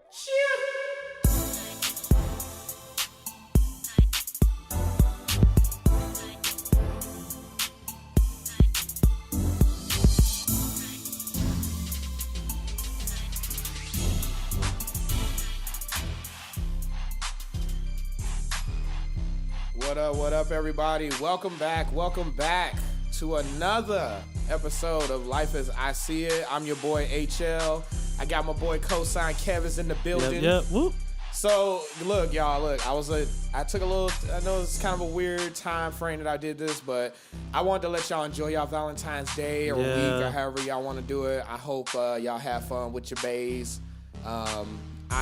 What up, everybody? Welcome back to another episode of Life as I See It. I'm your boy HL. I got my boy Cosign Kevin's in the building. Yep. Whoop. So look, y'all. I took a little. I know it's kind of a weird time frame that I did this, but I wanted to let y'all enjoy y'all Valentine's Day or week or however y'all want to do it. I hope y'all have fun with your baes. I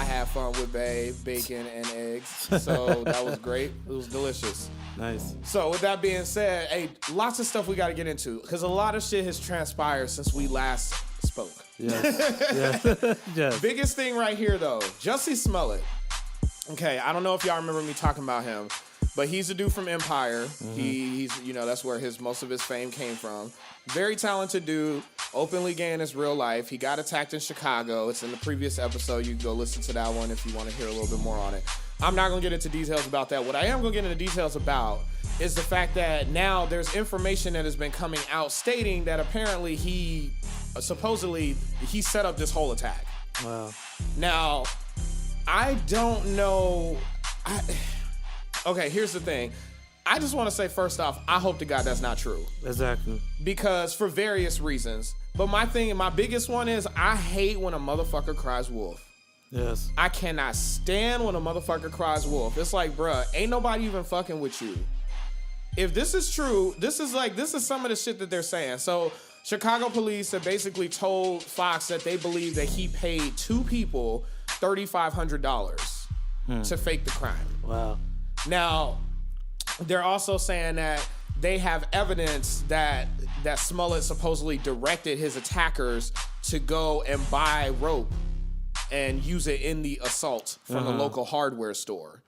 had fun with bacon and eggs, so that was great. It was delicious. Nice. So with that being said, hey, lots of stuff we got to get into because a lot of shit has transpired since we last spoke. Yes. Yes. Biggest thing right here, though, Jussie Smollett. Okay, I don't know if y'all remember me talking about him, but he's a dude from Empire. Mm-hmm. He's that's where most of his fame came from. Very talented dude, openly gay in his real life. He got attacked in Chicago. It's in the previous episode. You can go listen to that one if you want to hear a little bit more on it. I'm not going to get into details about that. What I am going to get into details about is the fact that now there's information that has been coming out stating that apparently he set up this whole attack. Wow. Now, I don't know. Okay, here's the thing. I just want to say, first off, I hope to God that's not true. Exactly. Because for various reasons. But my biggest one is I hate when a motherfucker cries wolf. Yes. I cannot stand when a motherfucker cries wolf. It's like, bruh, ain't nobody even fucking with you. If this is true, this is some of the shit that they're saying. So Chicago police have basically told Fox that they believe that he paid two people $3,500 to fake the crime. Wow. Now, they're also saying that they have evidence that Smollett supposedly directed his attackers to go and buy rope and use it in the assault from the local hardware store.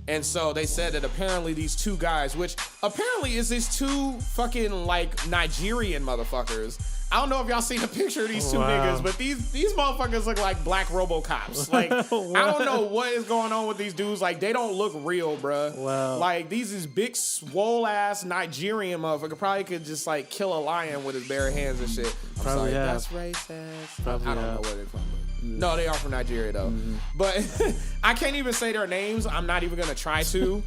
And so they said that apparently these two guys, which apparently is these two fucking like Nigerian motherfuckers. I don't know if y'all seen a picture of these two niggas, but these motherfuckers look like black RoboCops. Like, I don't know what is going on with these dudes. Like, they don't look real, bruh. Wow. Like, these is big, swole-ass Nigerian motherfucker probably could just, like, kill a lion with his bare hands and shit. I'm Probably sorry, have. that's racist. Probably I don't know where they're from. No, they are from Nigeria, though. Mm-hmm. But I can't even say their names. I'm not even going to try to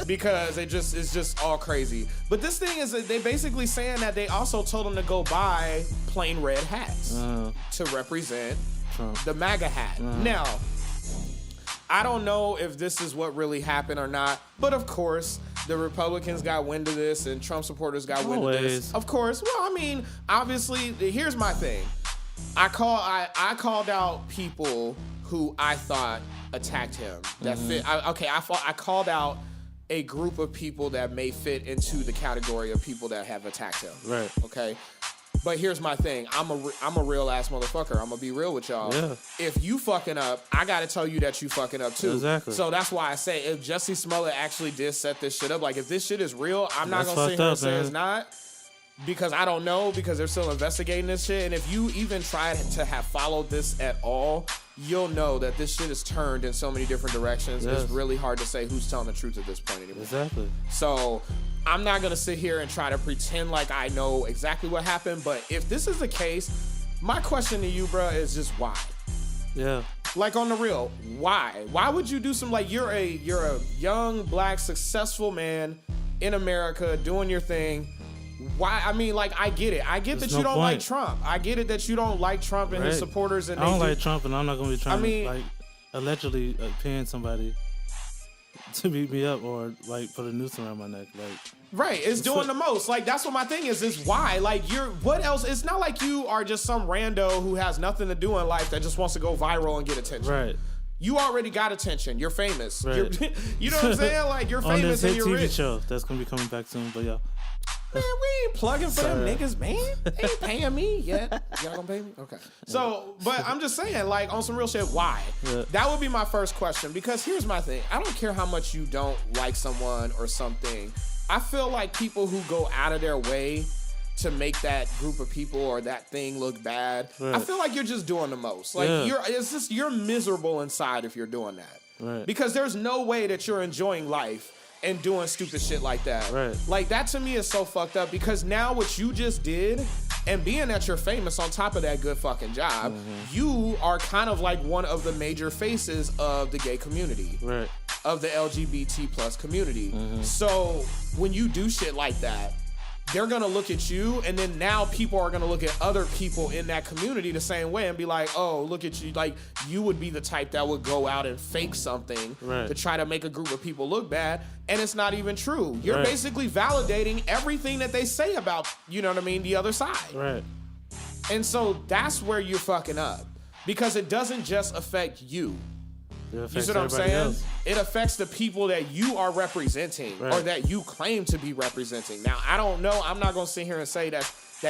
because it's just all crazy. But this thing is that they basically saying that they also told them to go buy plain red hats to represent Trump. the MAGA hat. Now, I don't know if this is what really happened or not, but of course, the Republicans got wind of this and Trump supporters got wind of this. Of course. Well, I mean, obviously, here's my thing. I called out people who I thought attacked him. That fit. I called out a group of people that may fit into the category of people that have attacked him. Right. Okay. But here's my thing. I'm a real ass motherfucker. I'm gonna be real with y'all. Yeah. If you fucking up, I gotta tell you that you fucking up too. Exactly. So that's why I say if Jussie Smollett actually did set this shit up, like if this shit is real, I'm not That's gonna sit here and fucked say up, it's not. Because I don't know, because they're still investigating this shit. And if you even try to have followed this at all, you'll know that this shit is turned in so many different directions. Yes. It's really hard to say who's telling the truth at this point anymore. Exactly. So I'm not going to sit here and try to pretend like I know exactly what happened. But if this is the case, my question to you, bro, is just why? Yeah. Like on the real, why? Why would you do some, like you're a young, black, successful man in America doing your thing. Why? I mean, like, I get it. I get that you don't like Trump. I get it that you don't like Trump and his supporters. And I don't like Trump, and I'm not going to be trying to, like, allegedly paying somebody to beat me up or, like, put a noose around my neck. Like, right. It's doing the most. Like, that's what my thing is why. Like, what else? It's not like you are just some rando who has nothing to do in life that just wants to go viral and get attention. Right. You already got attention. You're famous. Right. You know what I'm saying? Like, you're famous and you're rich. On this TV show that's going to be coming back soon, but yeah. Man, we ain't plugging for them niggas, man. They ain't paying me yet. Y'all gonna pay me? Okay. So, but I'm just saying, like, on some real shit, why? Yeah. That would be my first question, because here's my thing. I don't care how much you don't like someone or something. I feel like people who go out of their way to make that group of people or that thing look bad. Right. I feel like you're just doing the most. Like you're miserable inside if you're doing that. Right. Because there's no way that you're enjoying life and doing stupid shit like that. Right. Like that to me is so fucked up because now what you just did, and being that you're famous on top of that good fucking job, you are kind of like one of the major faces of the gay community. Right. Of the LGBT plus community. So when you do shit like that, they're gonna look at you, and then now people are gonna look at other people in that community the same way and be like, oh, look at you. Like, you would be the type that would go out and fake something to try to make a group of people look bad, and it's not even true. You're basically validating everything that they say about, you know what I mean, the other side. Right. And so that's where you're fucking up, because it doesn't just affect you. You see what I'm saying? Else. It affects the people that you are representing or that you claim to be representing. Now, I don't know. I'm not going to sit here and say that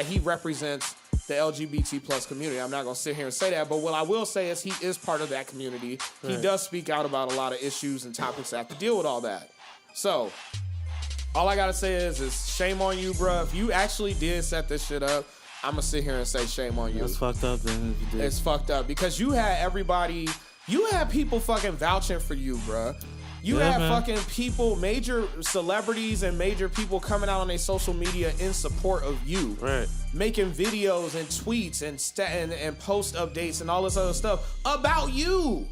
he represents the LGBT plus community. I'm not going to sit here and say that. But what I will say is he is part of that community. He does speak out about a lot of issues and topics that have to deal with all that. So all I got to say is shame on you, bro. If you actually did set this shit up, I'm going to sit here and say shame on you. That's fucked up, then. If you did. It's fucked up because you had everybody... You had people fucking vouching for you, bruh. You had fucking people, major celebrities and major people coming out on their social media in support of you. Right. Making videos and tweets and post updates and all this other stuff about you.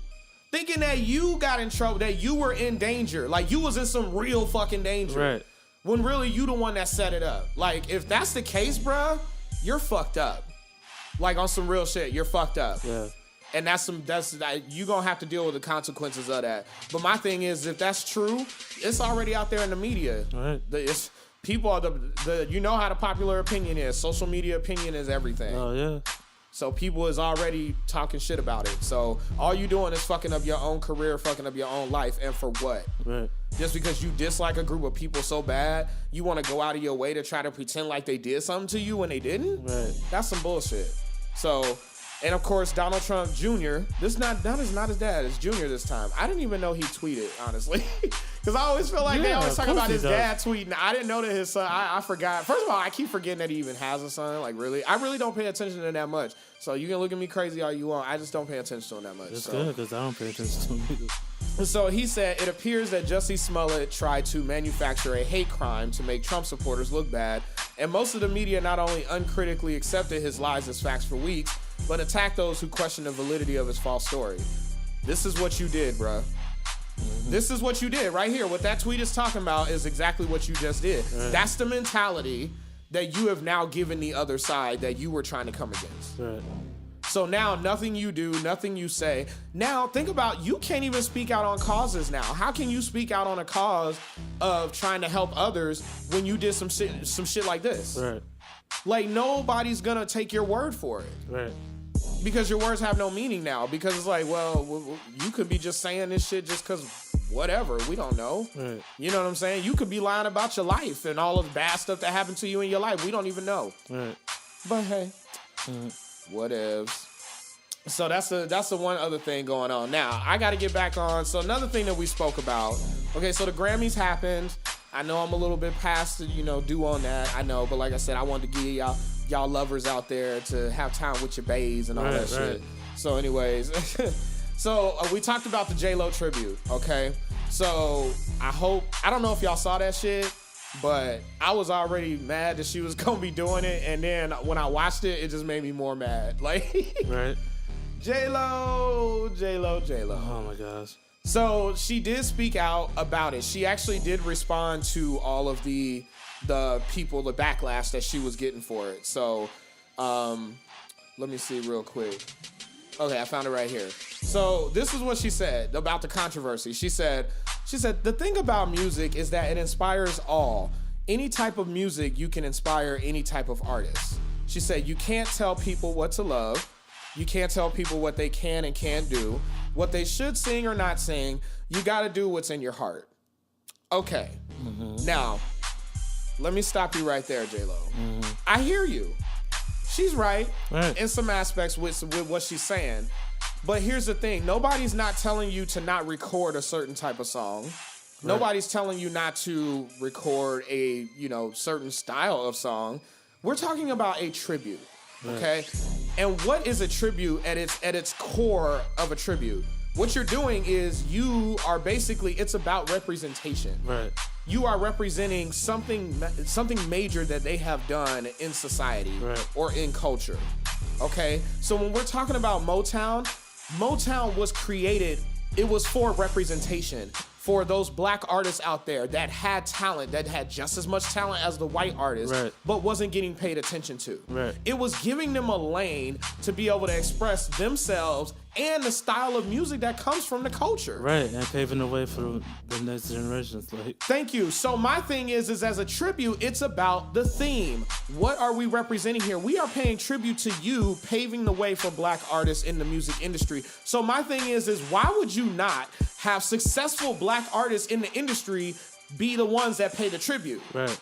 Thinking that you got in trouble, that you were in danger. Like, you was in some real fucking danger. Right. When really you the one that set it up. Like, if that's the case, bruh, you're fucked up. Like, on some real shit, you're fucked up. Yeah. And you gonna have to deal with the consequences of that. But my thing is, if that's true, it's already out there in the media. Right. People are you know how the popular opinion is. Social media opinion is everything. Oh yeah. So people is already talking shit about it. So all you doing is fucking up your own career, fucking up your own life, and for what? Right. Just because you dislike a group of people so bad, you want to go out of your way to try to pretend like they did something to you when they didn't? Right. That's some bullshit. So. And of course, Donald Trump Jr. That is not his dad. It's Jr. this time. I didn't even know he tweeted, honestly, because I always feel like they always talk about his dad tweeting. I didn't know that his son. I forgot. First of all, I keep forgetting that he even has a son. Like, really, I really don't pay attention to him that much. So you can look at me crazy all you want. I just don't pay attention to him that much. It's good because I don't pay attention to him either. So he said, it appears that Jussie Smollett tried to manufacture a hate crime to make Trump supporters look bad, and most of the media not only uncritically accepted his lies as facts for weeks, but attacked those who questioned the validity of his false story. This is what you did, bruh. This is what you did right here. What that tweet is talking about is exactly what you just did. Right. That's the mentality that you have now given the other side that you were trying to come against. Right. So now nothing you do, nothing you say. Now think about, you can't even speak out on causes now. How can you speak out on a cause of trying to help others when you did some shit like this? Right. Like, nobody's gonna take your word for it. Right. Because your words have no meaning now. Because it's like, well, you could be just saying this shit just because whatever. We don't know. Right. You know what I'm saying? You could be lying about your life and all of the bad stuff that happened to you in your life. We don't even know. Right. But hey, whatevs. So that's the one other thing going on. Now, I got to get back on. So another thing that we spoke about. Okay, so the Grammys happened. I know I'm a little bit past, due on that. I know, but like I said, I wanted to give y'all lovers out there to have time with your baes and all that shit. So anyways, so we talked about the J.Lo tribute, okay? So I don't know if y'all saw that shit, but I was already mad that she was going to be doing it. And then when I watched it, it just made me more mad. Like, right. J.Lo. Oh my gosh. So she did speak out about it. She actually did respond to all of the people, the backlash that she was getting for it. So let me see real quick. Okay, I found it right here. So this is what she said about the controversy. She said, the thing about music is that it inspires all. Any type of music, you can inspire any type of artist. She said, you can't tell people what to love. You can't tell people what they can and can't do, what they should sing or not sing. You got to do what's in your heart. Okay. Now, let me stop you right there, J.Lo. I hear you. She's right in some aspects with what she's saying. But here's the thing. Nobody's not telling you to not record a certain type of song. Right. Nobody's telling you not to record a, certain style of song. We're talking about a tribute, okay? And what is a tribute at its core of a tribute? What you're doing is you are basically, it's about representation. Right. You are representing something major that they have done in society or in culture, okay? So when we're talking about Motown was created, it was for representation, for those black artists out there that had talent, that had just as much talent as the white artists, but wasn't getting paid attention to. Right. It was giving them a lane to be able to express themselves and the style of music that comes from the culture. Right, and paving the way for the next generations. Like, thank you. So my thing is as a tribute, it's about the theme. What are we representing here? We are paying tribute to you, paving the way for black artists in the music industry. So my thing is why would you not have successful black artists in the industry be the ones that pay the tribute? Right.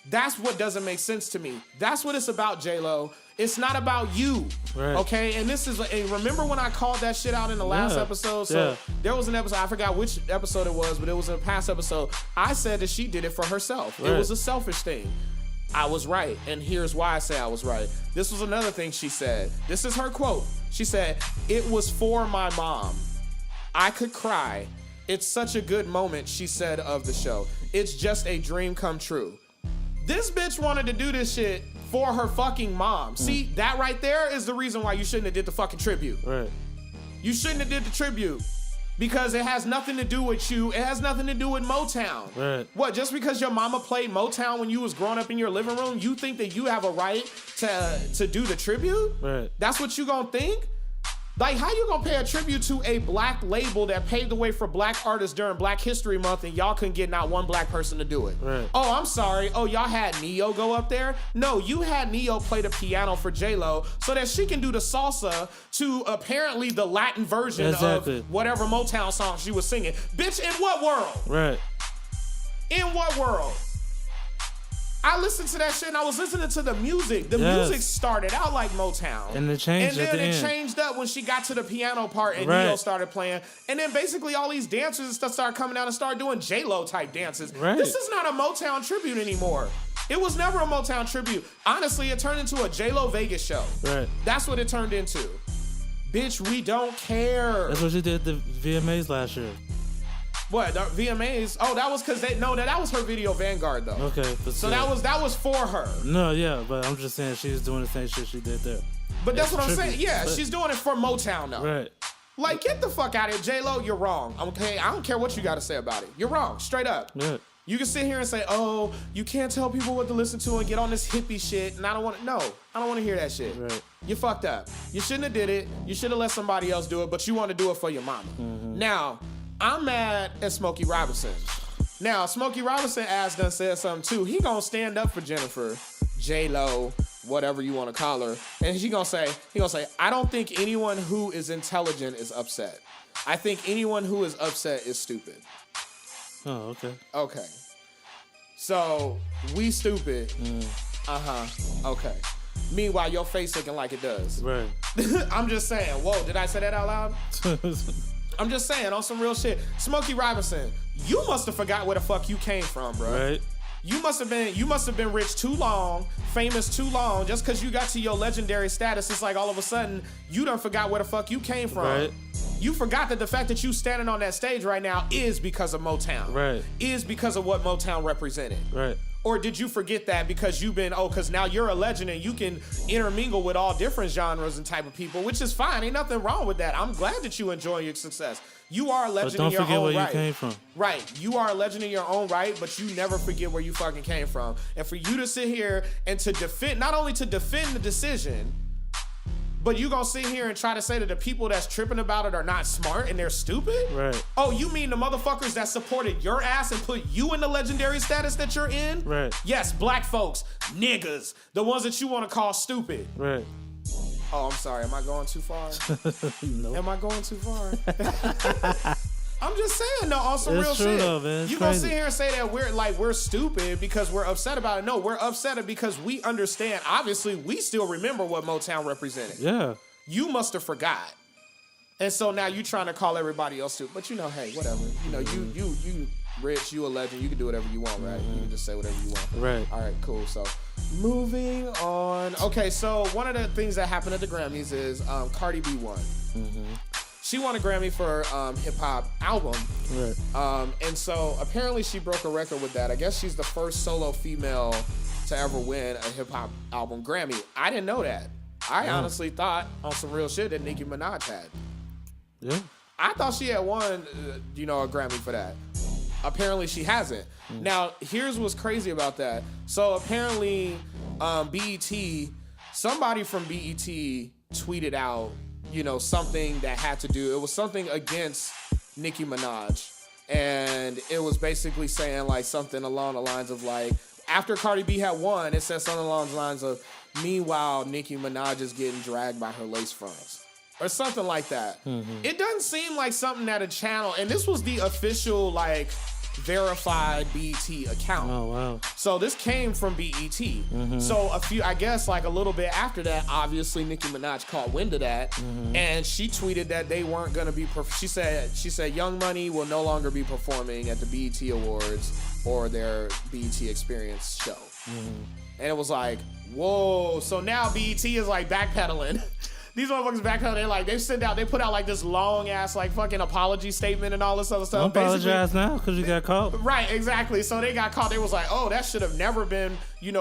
That's what doesn't make sense to me. That's what it's about, J.Lo. It's not about you, okay? And and remember when I called that shit out in the last episode? So there was an episode, I forgot which episode it was, but it was in a past episode. I said that she did it for herself. It was a selfish thing. I was right, and here's why I say I was right. This was another thing she said. This is her quote. She said, "It was for my mom. I could cry. It's such a good moment," she said of the show. "It's just a dream come true." This bitch wanted to do this shit for her fucking mom. See, that right there is the reason why you shouldn't have did the fucking tribute. Right. You shouldn't have did the tribute because it has nothing to do with you. It has nothing to do with Motown. Right. What, just because your mama played Motown when you was growing up in your living room, you think that you have a right to do the tribute? Right. That's what you gonna think? Like, how you gonna pay a tribute to a black label that paved the way for black artists during Black History Month and y'all couldn't get not one black person to do it? Right. Oh, I'm sorry. Oh, y'all had Neo go up there? No, you had Neo play the piano for J.Lo so that she can do the salsa to apparently the Latin version of whatever Motown song she was singing. Bitch, in what world? Right. In what world? I listened to that shit and I was listening to the music. The music started out like Motown. And it changed and at the then it end. Changed up when she got to the piano part and Neo started playing. And then basically all these dancers and stuff started coming out and started doing J.Lo type dances. Right. This is not a Motown tribute anymore. It was never a Motown tribute. Honestly, it turned into a J.Lo Vegas show. Right. That's what it turned into. Bitch, we don't care. That's what she did at the VMAs last year. What, the VMAs? Oh, that was because that was her video Vanguard though. Okay. So that was for her. No, yeah, but I'm just saying she's doing the same shit she did there. But that's what I'm saying. Yeah, she's doing it for Motown though. Right. Like, get the fuck out of here, J.Lo. You're wrong. Okay, I don't care what you got to say about it. You're wrong, straight up. Yeah. You can sit here and say, "Oh, you can't tell people what to listen to and get on this hippie shit," and I don't want to. No, I don't want to hear that shit. Right. You fucked up. You shouldn't have did it. You should have let somebody else do it, but you want to do it for your mama. Mm-hmm. Now, I'm mad at Smokey Robinson. Now, Smokey Robinson done said something too. He gonna stand up for Jennifer, J.Lo, whatever you want to call her, and he gonna say, "I don't think anyone who is intelligent is upset. I think anyone who is upset is stupid." Oh, okay. Okay. So, we stupid. Okay. Meanwhile, your face looking like it does. Right. I'm just saying. Whoa, did I say that out loud? I'm just saying, on some real shit. Smokey Robinson, you must have forgot where the fuck you came from, bro. Right. You must have been rich too long, famous too long. Just because you got to your legendary status, it's like all of a sudden you done forgot where the fuck you came from. Right. You forgot that the fact that you standing on that stage right now is because of Motown. Right. Is because of what Motown represented. Right. Or did you forget that because because now you're a legend and you can intermingle with all different genres and type of people, which is fine. Ain't nothing wrong with that. I'm glad that you enjoy your success. You are a legend in your own right. But don't forget where you came from. Right. You are a legend in your own right, but you never forget where you fucking came from. And for you to sit here and to defend, not only to defend the decision, but you gonna sit here and try to say that the people that's tripping about it are not smart and they're stupid? Right. Oh, you mean the motherfuckers that supported your ass and put you in the legendary status that you're in? Right. Yes, black folks, niggas, the ones that you want to call stupid. Right. Oh, I'm sorry. Am I going too far? Nope. Am I going too far? I'm just saying, though, on some real true, shit. though, man. You gonna sit here and say that we're stupid because we're upset about it? No, we're upset because we understand. Obviously, we still remember what Motown represented. Yeah. You must have forgot, and so now you trying to call everybody else stupid. But hey, whatever. You rich, you a legend. You can do whatever you want, right? You can just say whatever you want. Right. All right, cool. So Moving on. Okay, so one of the things that happened at the Grammys is Cardi B won. Mm-hmm. She won a Grammy for hip hop album. Right. And so apparently she broke a record with that. I guess she's the first solo female to ever win a hip hop album Grammy. I didn't know that. I honestly thought on some real shit that Nicki Minaj had. Yeah. I thought she had won, a Grammy for that. Apparently she hasn't. Now, here's what's crazy about that. So apparently BET, somebody from BET tweeted out, something that had to do, it was something against Nicki Minaj. And it was basically saying like something along the lines of like, after Cardi B had won, it said something along the lines of, meanwhile, Nicki Minaj is getting dragged by her lace fronts. Or something like that. Mm-hmm. It doesn't seem like something that a channel, and this was the official, like, verified BET account. Oh, wow. So this came from BET. Mm-hmm. So a little bit after that, obviously Nicki Minaj caught wind of that, and she tweeted that they weren't going to be, she said Young Money will no longer be performing at the BET Awards or their BET Experience show. Mm-hmm. And it was like, whoa, so now BET is like backpedaling. These motherfuckers backpedaling, they put out like this long ass like fucking apology statement and all this other stuff. Don't apologize now because you got caught. Right, exactly. So they got caught. They was like, oh, that should have never been,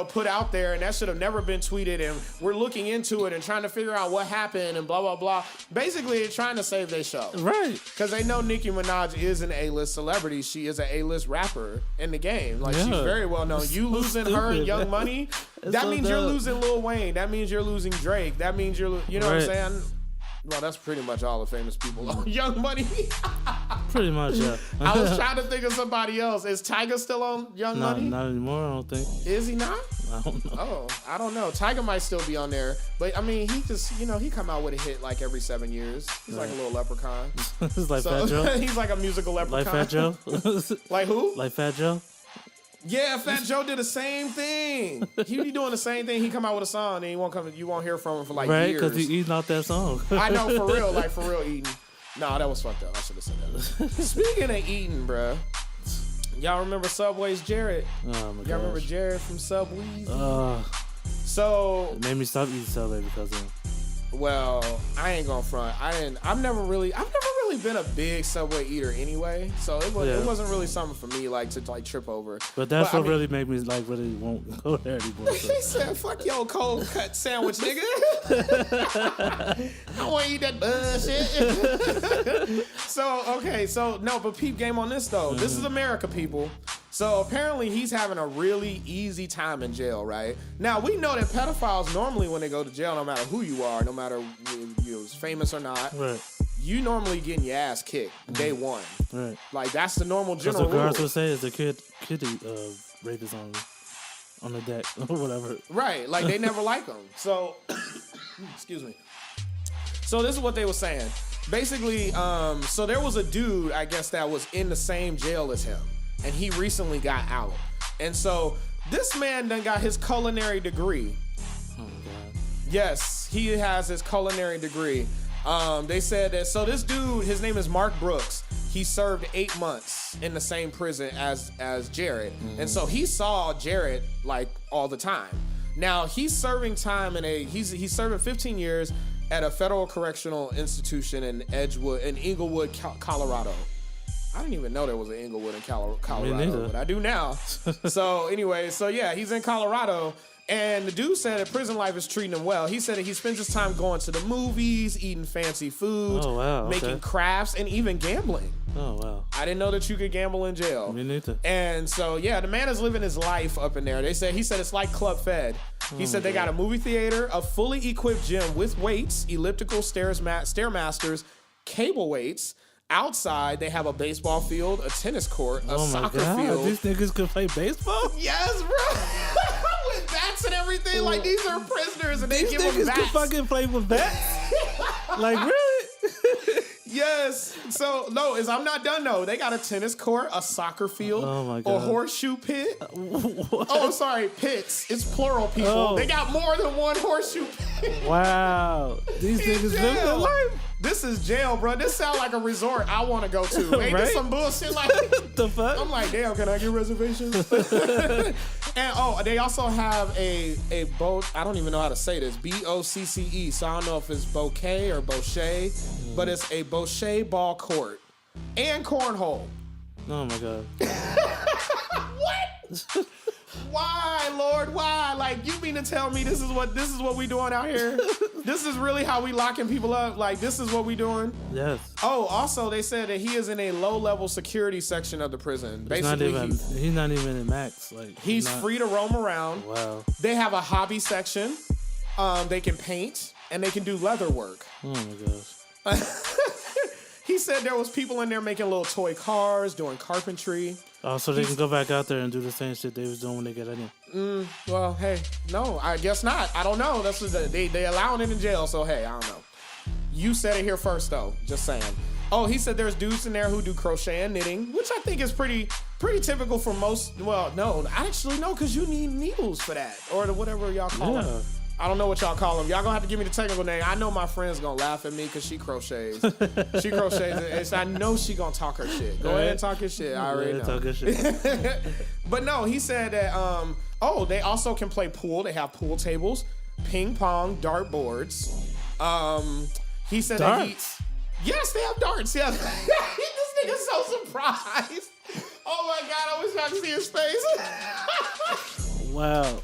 put out there, and that should have never been tweeted, and we're looking into it and trying to figure out what happened and blah, blah, blah. Basically, they're trying to save their show. Right. Because they know Nicki Minaj is an A-list celebrity. She is an A-list rapper in the game. Like, she's very well known. You losing her and Young Money, that means you're losing Lil Wayne. That means you're losing Drake. That means you're, what I'm saying? Well, that's pretty much all the famous people on Young Money. Pretty much, yeah. I was trying to think of somebody else. Is Tyga still on Young Money? Not anymore, I don't think. Is he not? I don't know. Oh, I don't know. Tyga might still be on there. But, I mean, he just, he come out with a hit like every 7 years. He's like a little leprechaun. He's like Fat Joe? He's like a musical leprechaun. Like Fat Joe? Like who? Like Fat Joe? Yeah, Fat Joe did the same thing. He be doing the same thing. He come out with a song and you won't hear from him for like years. Right, because he eating out that song. I know, for real eating. Nah, that was fucked up. I should have said that. Speaking of eating, bruh, y'all remember Subway's Jared? Oh my gosh. Y'all remember Jared from Subway? So it made me stop eating Subway because of him. Well, I ain't gonna front. I've never really been a big Subway eater anyway, so it wasn't really something for me like to like trip over. But that's what really made me like really won't go there anymore. So. He said, "Fuck your cold cut sandwich, nigga. I want to eat that bullshit." But peep game on this though. This is America, people. So apparently he's having a really easy time in jail, right? Now we know that pedophiles normally when they go to jail, no matter who you are, no matter if you're famous or not, right, you normally getting your ass kicked day one. Right. Like that's the normal general rule. Because the guards would say is the kitty rapist on the deck or whatever. Right. Like they never like them. So, excuse me. So this is what they were saying. Basically, so there was a dude, I guess, that was in the same jail as him. And he recently got out. And so this man done got his culinary degree. Oh, my God. Yes, he has his culinary degree. They said that, so this dude, his name is Mark Brooks. He served 8 months in the same prison as Jared. Mm-hmm. And so he saw Jared like all the time. Now he's serving time he's serving 15 years at a federal correctional institution in Inglewood, Colorado. I didn't even know there was an Inglewood in Colorado, but I do now. So anyway, he's in Colorado, and the dude said that prison life is treating him well. He said that he spends his time going to the movies, eating fancy food, making crafts, and even gambling. Oh, wow. I didn't know that you could gamble in jail. Me neither. And so, the man is living his life up in there. He said it's like Club Fed. He said they got a movie theater, a fully equipped gym with weights, elliptical Stairmasters, cable weights. Outside, they have a baseball field, a tennis court, a soccer field. These niggas could play baseball? Yes, bro. With bats and everything. Like, these are prisoners, and they give them bats. These niggas could fucking play with bats? Like, really? Yes. So, I'm not done, though. They got a tennis court, a soccer field, a horseshoe pit. I'm sorry, pits. It's plural, people. Oh. They got more than one horseshoe pit. Wow. These niggas live their life. This is jail, bro. This sounds like a resort I want to go to. Ain't this some bullshit like the fuck? I'm like, damn, can I get reservations? And they also have a boat. I don't even know how to say this. BOCCE. So I don't know if it's bouquet or bochet, but it's a bochet ball court and cornhole. Oh my god. What? Why, Lord? Why? Like, you mean to tell me this is what we doing out here? This is really how we locking people up? Like, this is what we doing? Yes. Oh, also, they said that he is in a low-level security section of the prison. Basically, he's not even in max. Like, he's free to roam around. Wow. They have a hobby section. They can paint, and they can do leather work. Oh, my gosh. He said there was people in there making little toy cars, doing carpentry. Oh, so they can go back out there and do the same shit they was doing when they got in. Well, hey, no, I guess not. I don't know. That's what they allowing it in jail, so hey, I don't know. You said it here first, though. Just saying. Oh, he said there's dudes in there who do crochet and knitting, which I think is pretty typical for most. Well, no, actually no, because you need needles for that or whatever y'all call them. I don't know what y'all call them. Y'all gonna have to give me the technical name. I know my friend's gonna laugh at me because she crochets. She crochets, and I know she gonna talk her shit. Go ahead and talk your shit. I already know. Talk her shit. But no, he said that. They also can play pool. They have pool tables, ping pong, dart boards. He said darts? That yes, they have darts. Yeah, this nigga's so surprised. Oh my god, I wish I could see his face. Wow.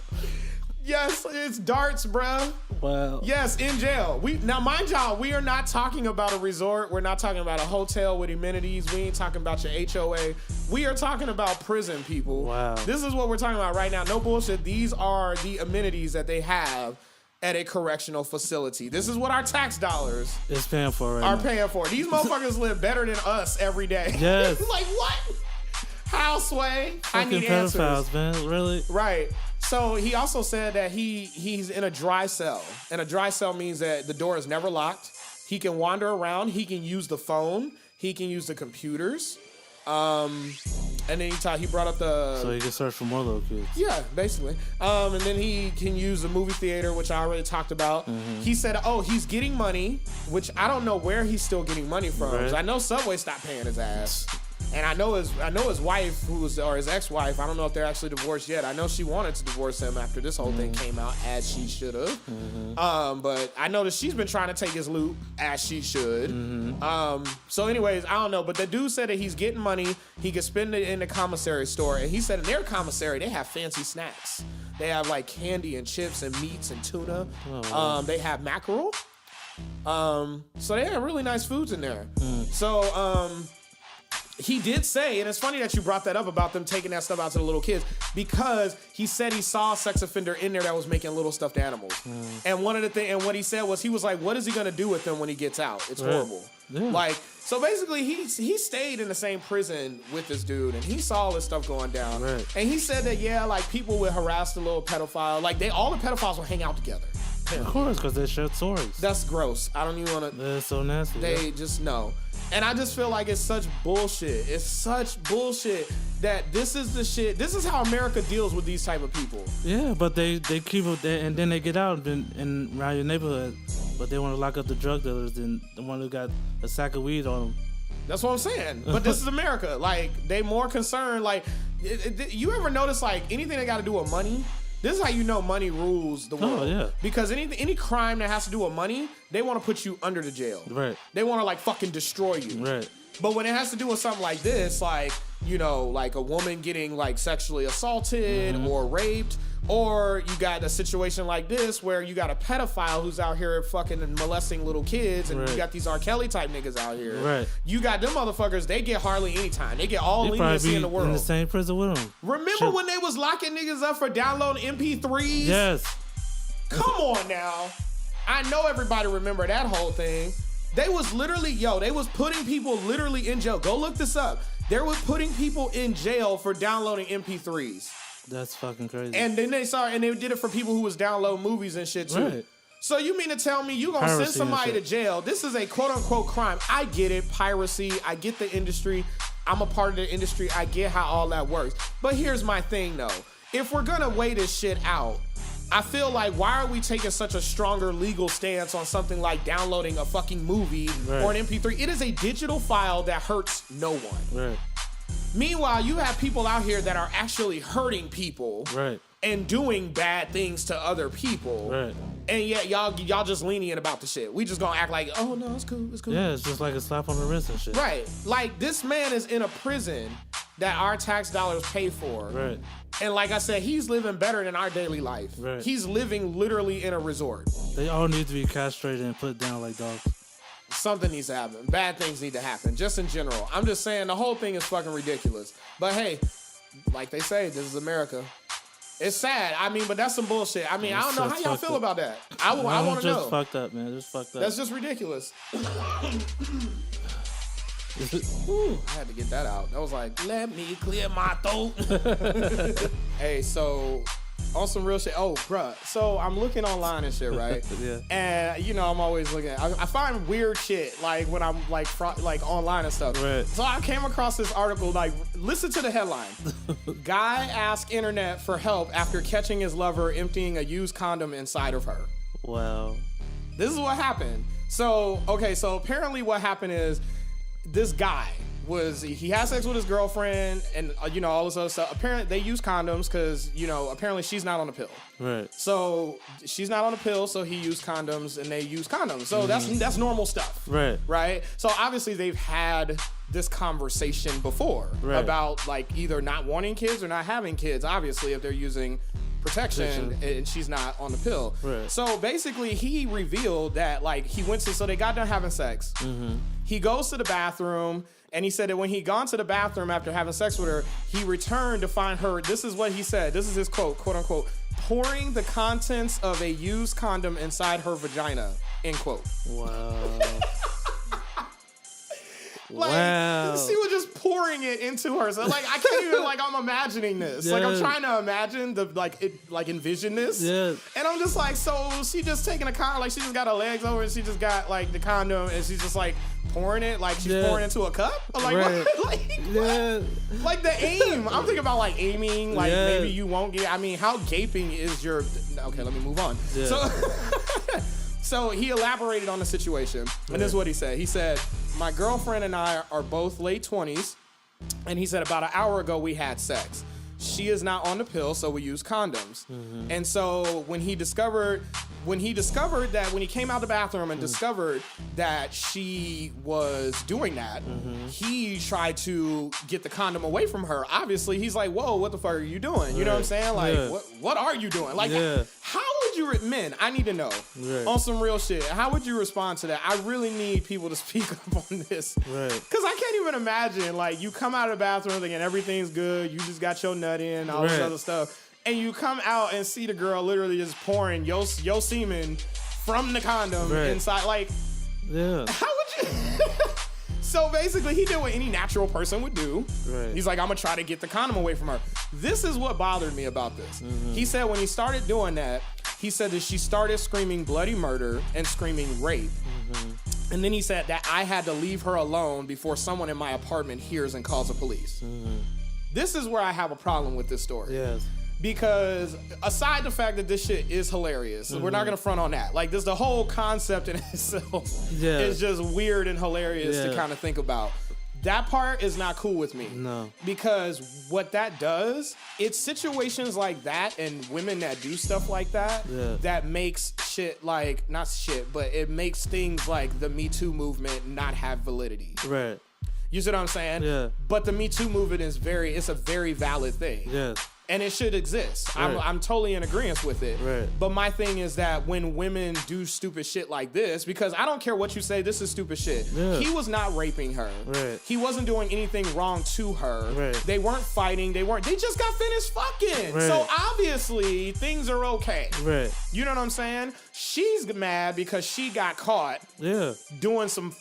Yes, it's darts, bruh. Wow. Yes, in jail. Now, mind y'all, we are not talking about a resort. We're not talking about a hotel with amenities. We ain't talking about your HOA. We are talking about prison, people. Wow. This is what we're talking about right now. No bullshit. These are the amenities that they have at a correctional facility. This is what our tax dollars is paying for right now. Paying for. These motherfuckers live better than us every day. Yes. Like, what? How, Sway? Fucking I need answers. pedophiles, man. Really? Right. So he also said that he's in a dry cell. And a dry cell means that the door is never locked. He can wander around. He can use the phone. He can use the computers. And then he brought up the... So he can search for more little kids. Yeah, basically. And then he can use the movie theater, which I already talked about. Mm-hmm. He said, he's getting money, which I don't know where he's still getting money from. Right. I know Subway stopped paying his ass. And I know his wife, or his ex-wife, I don't know if they're actually divorced yet. I know she wanted to divorce him after this whole thing came out, as she should have. Mm-hmm. But I know that she's been trying to take his loot, as she should. Mm-hmm. So anyways, I don't know. But the dude said that he's getting money. He can spend it in the commissary store. And he said in their commissary, they have fancy snacks. They have like candy and chips and meats and tuna. Oh, they have mackerel. So they have really nice foods in there. So... he did say, and it's funny that you brought that up about them taking that stuff out to the little kids, because he said he saw a sex offender in there that was making little stuffed animals. And one of the things, and what he said was, he was like, what is he going to do with them when he gets out? It's horrible. Yeah. Like, so basically he stayed in the same prison with this dude, and he saw all this stuff going down. Right. And he said that, like, people would harass the little pedophile. Like, all the pedophiles would hang out together. Of course, because they share stories. That's gross. I don't even want to. That's so nasty. They just know. And I just feel like it's such bullshit. It's such bullshit that this is the shit. This is how America deals with these type of people. Yeah, but they keep it there, and then they get out and around your neighborhood, but they want to lock up the drug dealers and the one who got a sack of weed on them. That's what I'm saying. But this is America. Like, they more concerned. Like, you ever notice, like, anything that got to do with money? This is how you know money rules the world. Oh, yeah. Because any crime that has to do with money, they want to put you under the jail. Right. They want to, like, fucking destroy you. Right. But when it has to do with something like this, like, you know, like a woman getting, like, sexually assaulted or raped, or you got a situation like this where you got a pedophile who's out here fucking molesting little kids, and you got these R. Kelly type niggas out here. Right. You got them motherfuckers, they get hardly any time. They get all leniency in the world. In the same prison with them. Remember when they was locking niggas up for downloading MP3s? Yes. Come on now. I know everybody remember that whole thing. They was literally, they was putting people literally in jail. Go look this up. They were putting people in jail for downloading MP3s. That's fucking crazy. And then they did it for people who was downloading movies and shit too. Right. So you mean to tell me you gonna send somebody to jail? This is a quote unquote crime. I get it, piracy. I get the industry. I'm a part of the industry. I get how all that works. But here's my thing though. If we're gonna weigh this shit out, I feel like, why are we taking such a stronger legal stance on something like downloading a fucking movie or an MP3? It is a digital file that hurts no one. Right. Meanwhile, you have people out here that are actually hurting people. Right. And doing bad things to other people. Right. And yet y'all just lenient about the shit. We just gonna act like, oh no, it's cool, it's cool. Yeah, it's just like a slap on the wrist and shit. Right. Like, this man is in a prison that our tax dollars pay for. Right. And like I said, he's living better than our daily life. Right. He's living literally in a resort. They all need to be castrated and put down like dogs. Something needs to happen. Bad things need to happen, just in general. I'm just saying the whole thing is fucking ridiculous. But hey, like they say, this is America. It's sad. I mean, but that's some bullshit. I mean, I don't know how y'all feel about that. I want to know. Just fucked up, man. Just fucked up. That's just ridiculous. Ooh, I had to get that out. That was like, let me clear my throat. Hey, so on some real shit. Oh, bruh. So I'm looking online and shit, right? Yeah. And you know, I'm always looking. I find weird shit like when I'm like online and stuff. Right. So I came across this article. Like, listen to the headline: Guy asks internet for help after catching his lover emptying a used condom inside of her. Wow. This is what happened. So so apparently what happened is this guy he had sex with his girlfriend and you know, all this other stuff. Apparently they use condoms because, you know, apparently she's not on the pill. Right. So she's not on the pill, so he used condoms and they use condoms. So that's normal stuff. Right. Right. So obviously they've had this conversation before about like either not wanting kids or not having kids. Obviously, if they're using protection and she's not on the pill. Right. So basically he revealed that like so they got done having sex. Mm-hmm. He goes to the bathroom and he said that when he gone to the bathroom after having sex with her, he returned to find her. This is what he said. This is his quote, quote unquote, pouring the contents of a used condom inside her vagina, end quote. Wow. Like, wow. She was just pouring it into her. So, like, I can't even, like, I'm imagining this. Yeah. Like, I'm trying to imagine envision this. Yeah. And I'm just like, so she just taking a condom, like, she just got her legs over and she just got, like, the condom and she's just, like, pouring it, like, she's pouring into a cup? I'm like, what? Like, the aim. I'm thinking about, like, aiming, like, maybe you won't get, I mean, how gaping is your, okay, let me move on. Yeah. So he elaborated on the situation, and this is what he said. He said, my girlfriend and I are both late 20s, and he said about an hour ago we had sex. She is not on the pill, so we use condoms. Mm-hmm. And so when he came out the bathroom and discovered that she was doing that, he tried to get the condom away from her. Obviously, he's like, whoa, what the fuck are you doing? You know what I'm saying? Like, what are you doing? Like, how would you, men, I need to know, on some real shit, how would you respond to that? I really need people to speak up on this. Right. Because I can't even imagine, like, you come out of the bathroom thinking everything's good, you just got your nut in, all this other stuff. And you come out and see the girl literally just pouring your semen from the condom inside. Like, how would you? So basically, he did what any natural person would do. Right. He's like, I'm going to try to get the condom away from her. This is what bothered me about this. Mm-hmm. He said when he started doing that, he said that she started screaming bloody murder and screaming rape. Mm-hmm. And then he said that I had to leave her alone before someone in my apartment hears and calls the police. Mm-hmm. This is where I have a problem with this story. Yes. Because aside the fact that this shit is hilarious, we're not gonna front on that. Like, the whole concept in itself is just weird and hilarious to kind of think about. That part is not cool with me. No. Because what that does, it's situations like that and women that do stuff like that that makes shit like, not shit, but it makes things like the Me Too movement not have validity. Right. You see what I'm saying? Yeah. But the Me Too movement is it's a very valid thing. Yes. And it should exist. Right. I'm totally in agreement with it. Right. But my thing is that when women do stupid shit like this, because I don't care what you say, this is stupid shit. Yeah. He was not raping her. Right. He wasn't doing anything wrong to her. Right. They weren't fighting. They just got finished fucking. Right. So obviously things are okay. Right. You know what I'm saying? She's mad because she got caught doing some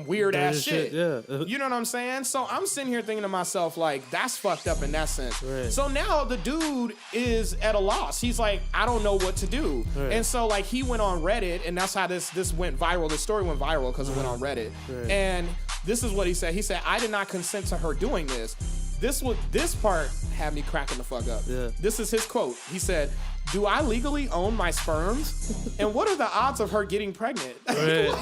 weird ass shit. Yeah. You know what I'm saying? So I'm sitting here thinking to myself, like, that's fucked up in that sense. Right. So now the dude is at a loss. He's like, I don't know what to do. Right. And so, like, he went on Reddit, and that's how this went viral. This story went viral because it went on Reddit. Right. And this is what he said. He said, I did not consent to her doing this. This part had me cracking the fuck up. Yeah. This is his quote. He said, do I legally own my sperms? And what are the odds of her getting pregnant? Right.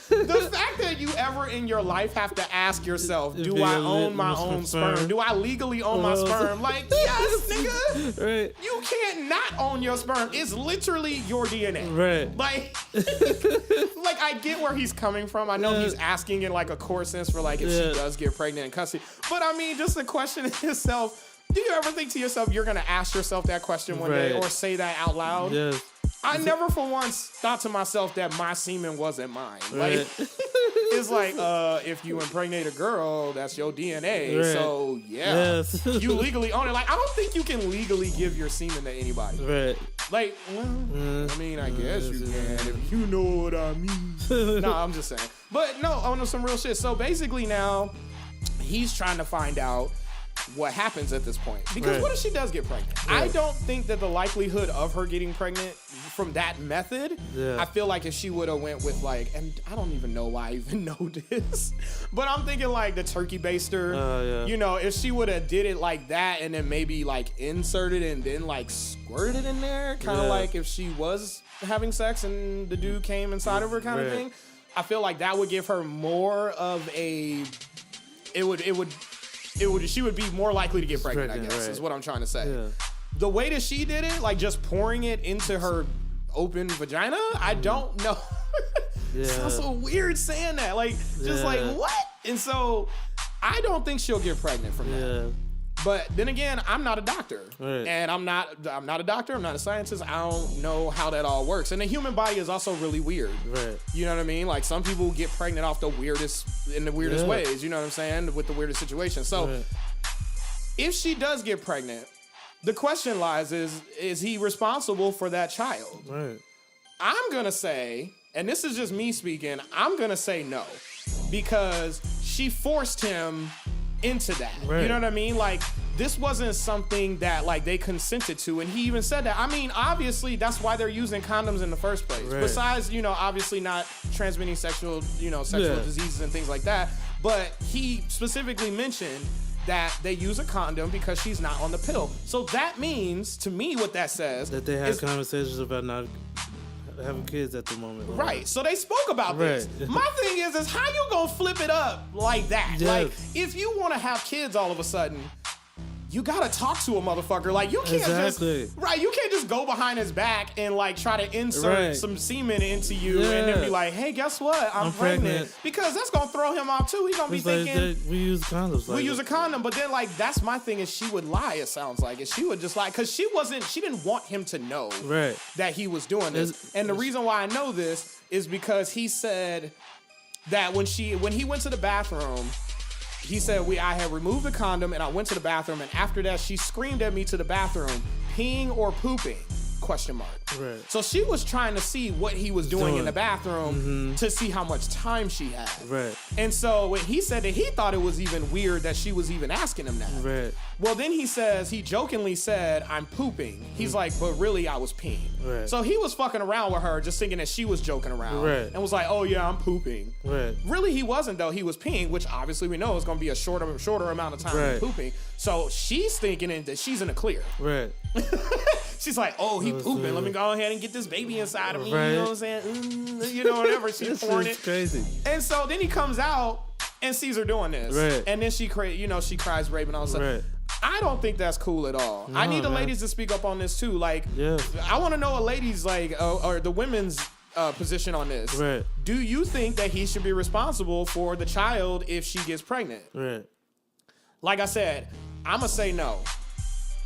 The fact that you ever in your life have to ask yourself, do I own my own sperm? Do I legally own my sperm? Like, yes, nigga. Right. You can't not own your sperm. It's literally your DNA. Right. Like, I get where he's coming from. I know he's asking in like a core sense for like if she does get pregnant in custody. But I mean, just the question in itself, do you ever think to yourself you're gonna ask yourself that question one day or say that out loud? Yes. I never for once thought to myself that my semen wasn't mine. Like, it's like, if you impregnate a girl, that's your DNA. Right. So, yeah. Yes. You legally own it. Like, I don't think you can legally give your semen to anybody. Right. Like, well, I mean, I guess you can, if you know what I mean. No, I'm just saying. But, no, on some real shit. So, basically now, he's trying to find out what happens at this point. Because what if she does get pregnant? I don't think that the likelihood of her getting pregnant from that method, I feel like if she would have went with like, and I don't even know why I even know this, but I'm thinking like the turkey baster, you know, if she would have did it like that and then maybe like inserted and then like squirted in there, kind of like if she was having sex and the dude came inside of her kind of thing, I feel like that would give her more of a, she would be more likely to get pregnant, I guess, is what I'm trying to say. Yeah. The way that she did it, like just pouring it into her open vagina, I don't know. Sounds so weird saying that. Like, just like, what? And so, I don't think she'll get pregnant from that. But then again, I'm not a doctor. And I'm not a doctor, I'm not a scientist. I don't know how that all works. And the human body is also really weird. You know what I mean? Like some people get pregnant off the weirdest ways, you know what I'm saying? With the weirdest situations. So if she does get pregnant, the question lies is he responsible for that child? I'm gonna say, and this is just me speaking, I'm gonna say no. Because she forced him into that. You know what I mean? Like, this wasn't something that like they consented to, and he even said that. I mean, obviously that's why they're using condoms in the first place. Besides, you know, obviously not transmitting sexual diseases and things like that. But he specifically mentioned that they use a condom because she's not on the pill. So that means, to me, what that says that they had conversations about not having kids at the moment. Right. So they spoke about this. My thing is how you gonna flip it up like that? Like, if you want to have kids all of a sudden, you gotta talk to a motherfucker. Like, you can't you can't just go behind his back and like try to insert some semen into you and then be like, hey, guess what? I'm pregnant. Because that's gonna throw him off too. He's gonna be thinking, we use condoms. We use a condom. But then like, that's my thing is she would lie, it sounds like. And she would just lie. Because she didn't want him to know that he was doing this. And the reason why I know this is because he said that when he went to the bathroom, he said, I had removed the condom and I went to the bathroom, and after that she screamed at me to the bathroom, peeing or pooping? ? So she was trying to see what he was doing in the bathroom to see how much time she had. And so when he said that he thought it was even weird that she was even asking him that. Well, then he jokingly said, I'm pooping. He's like, but really I was peeing. So he was fucking around with her, just thinking that she was joking around and was like, oh yeah, I'm pooping. Really he wasn't though, he was peeing, which obviously we know is going to be a shorter amount of time than pooping. So she's thinking that she's in the clear. She's like, oh, he pooping. Let me go ahead and get this baby inside of me. You know what I'm saying? You know, whatever. She's pouring it. Crazy. And so then he comes out and sees her doing this. And then she cries rape and all that stuff. I don't think that's cool at all. No, I need the ladies to speak up on this too. Like, I want to know a lady's like, or the women's position on this. Do you think that he should be responsible for the child if she gets pregnant? Like I said, I'm going to say no.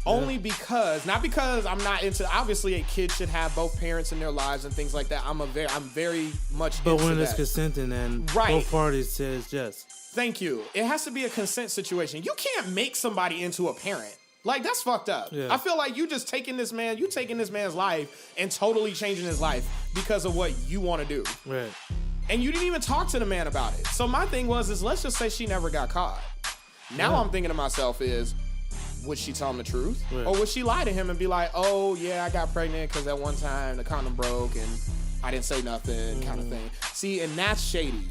Only because, not because I'm not into, obviously a kid should have both parents in their lives and things like that. I'm very much into that. But when it's consenting and both parties says yes. Thank you. It has to be a consent situation. You can't make somebody into a parent. Like, that's fucked up. I feel like you taking this man's life and totally changing his life because of what you want to do. And you didn't even talk to the man about it. So my thing was let's just say she never got caught. Now I'm thinking to myself would she tell him the truth? Or would she lie to him and be like, oh, yeah, I got pregnant because at one time the condom broke and I didn't say nothing kind of thing. See, and that's shady.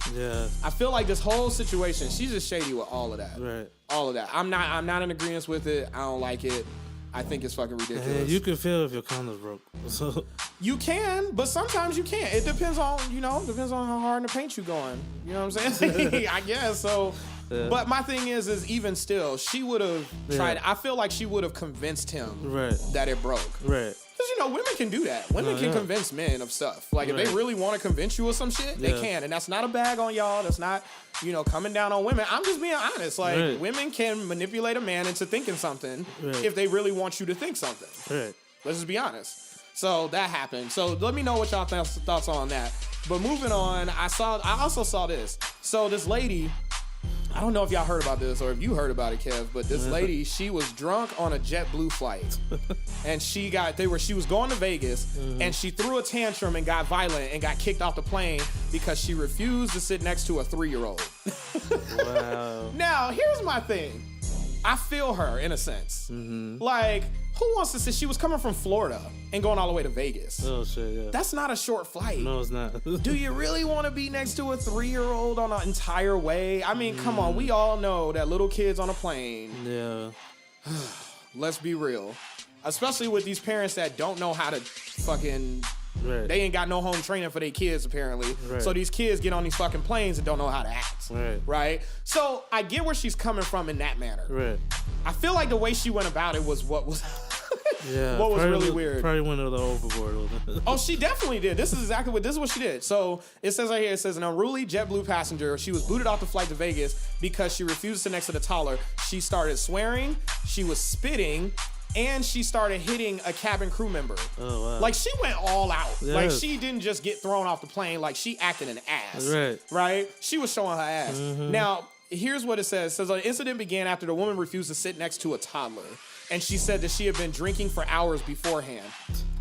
I feel like this whole situation, she's just shady with all of that. All of that. I'm not in agreement with it. I don't like it. I think it's fucking ridiculous. And you can feel if your condom's broke. So you can, but sometimes you can't. It depends on, depends on how hard in the paint you going. You know what I'm saying? I guess so. Yeah. But my thing is even still, she would have tried. I feel like she would have convinced him that it broke. Right. Because, women can do that. Women can convince men of stuff. Like, if they really want to convince you of some shit, they can. And that's not a bag on y'all. That's not, coming down on women. I'm just being honest. Like, women can manipulate a man into thinking something if they really want you to think something. Right. Let's just be honest. So, that happened. So, let me know what y'all thoughts on that. But moving on, I also saw this. So, this lady... I don't know if y'all heard about this or if you heard about it, Kev, but this lady, she was drunk on a JetBlue flight, and she was going to Vegas, and she threw a tantrum and got violent and got kicked off the plane because she refused to sit next to a 3-year-old. Wow. Now, here's my thing. I feel her in a sense. Like, who wants to sit? She was coming from Florida and going all the way to Vegas. Oh, shit, yeah. That's not a short flight. No, it's not. Do you really want to be next to a 3-year-old on an entire way? I mean, come on. We all know that little kids on a plane. Yeah. Let's be real. Especially with these parents that don't know how to fucking... Right. They ain't got no home training for their kids, apparently. Right. So these kids get on these fucking planes and don't know how to act. Right? So I get where she's coming from in that manner. Right. I feel like the way she went about it was what was really weird. Probably went a little overboard. Oh, she definitely did. This is what she did. So it says right here, it says an unruly JetBlue passenger, she was booted off the flight to Vegas because she refused to sit next to the toddler. She started swearing, she was spitting, and she started hitting a cabin crew member. Oh, wow. Like, she went all out. Yes. Like, she didn't just get thrown off the plane. Like, she acted an ass. Right? She was showing her ass. Now, here's what it says. It says, the incident began after the woman refused to sit next to a toddler. And she said that she had been drinking for hours beforehand.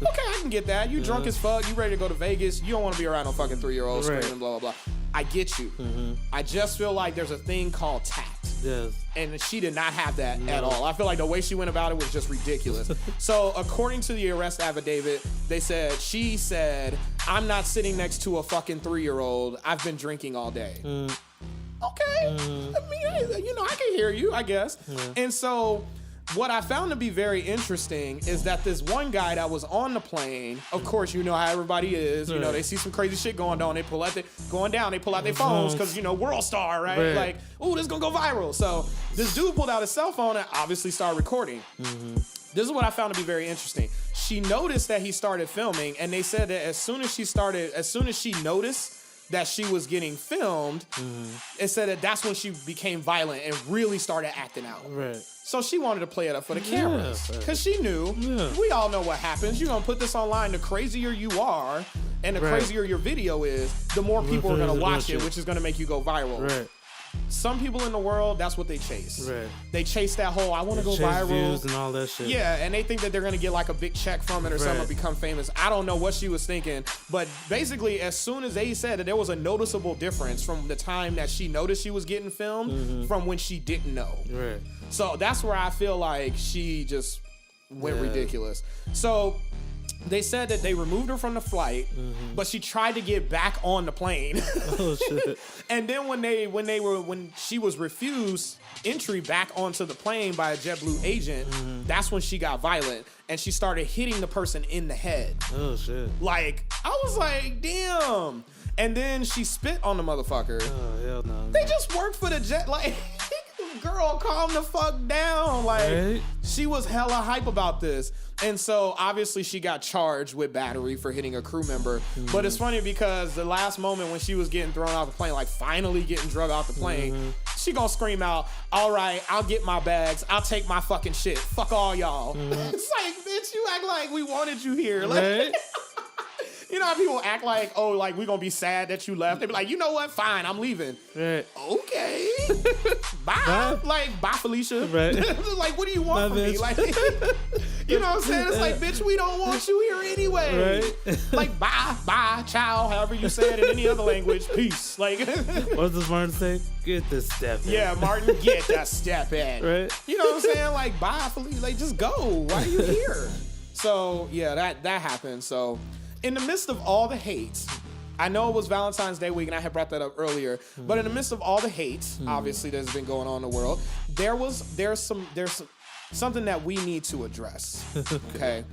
Okay, I can get that. You drunk as fuck. You ready to go to Vegas. You don't want to be around no fucking 3-year-old screaming, blah, blah, blah. I get you. I just feel like there's a thing called tact. Yes. And she did not have that at all. I feel like the way she went about it was just ridiculous. So according to the arrest affidavit, she said, I'm not sitting next to a fucking 3-year-old. I've been drinking all day. Okay. I mean, I can hear you, I guess. And so what I found to be very interesting is that this one guy that was on the plane, of course, you know how everybody is. They see some crazy shit going down. They pull out their phones because, world star, right? Like, ooh, this is going to go viral. So this dude pulled out his cell phone and obviously started recording. This is what I found to be very interesting. She noticed that he started filming, and they said that as soon as she noticed that she was getting filmed, it said that's when she became violent and really started acting out. Right. So she wanted to play it up for the cameras. Because she knew, we all know what happens. You're going to put this online, the crazier you are, and the crazier your video is, the more people are going to watch it, which is going to make you go viral. Right. Some people in the world, that's what they chase. Right. They chase that whole, I want to go viral. Views and all that shit. Yeah, and they think that they're going to get like a big check from it or something, become famous. I don't know what she was thinking. But basically, as soon as they said that there was a noticeable difference from the time that she noticed she was getting filmed from when she didn't know. Right. So that's where I feel like she just went ridiculous. So they said that they removed her from the flight, but she tried to get back on the plane. Oh shit! And then when she was refused entry back onto the plane by a JetBlue agent, that's when she got violent and she started hitting the person in the head. Oh shit! Like, I was like, damn. And then she spit on the motherfucker. Oh hell no! They just worked for the jet, like. Girl, calm the fuck down. Like, she was hella hype about this. And so, obviously, she got charged with battery for hitting a crew member. But it's funny because the last moment when she was getting thrown off the plane, like finally getting drugged off the plane, she gonna scream out, all right, I'll get my bags. I'll take my fucking shit. Fuck all y'all. It's like, bitch, you act like we wanted you here. Like, you know how people act like, oh, like, we gonna be sad that you left? They be like, you know what? Fine, I'm leaving. Right. Okay. Bye. Like, bye, Felicia. Right. Like, what do you want from me? Like, you know what I'm saying? It's like, bitch, we don't want you here anyway. Right. Like, bye, ciao, however you say it in any other language. Peace. Like, what does Martin say? Get the step in. Yeah, Martin, get the step in. Right. You know what I'm saying? Like, bye, Felicia. Like, just go. Why are you here? So, yeah, that happened. So, in the midst of all the hate, I know it was Valentine's Day week and I had brought that up earlier, but in the midst of all the hate, obviously, that's been going on in the world, there's some something that we need to address. Okay.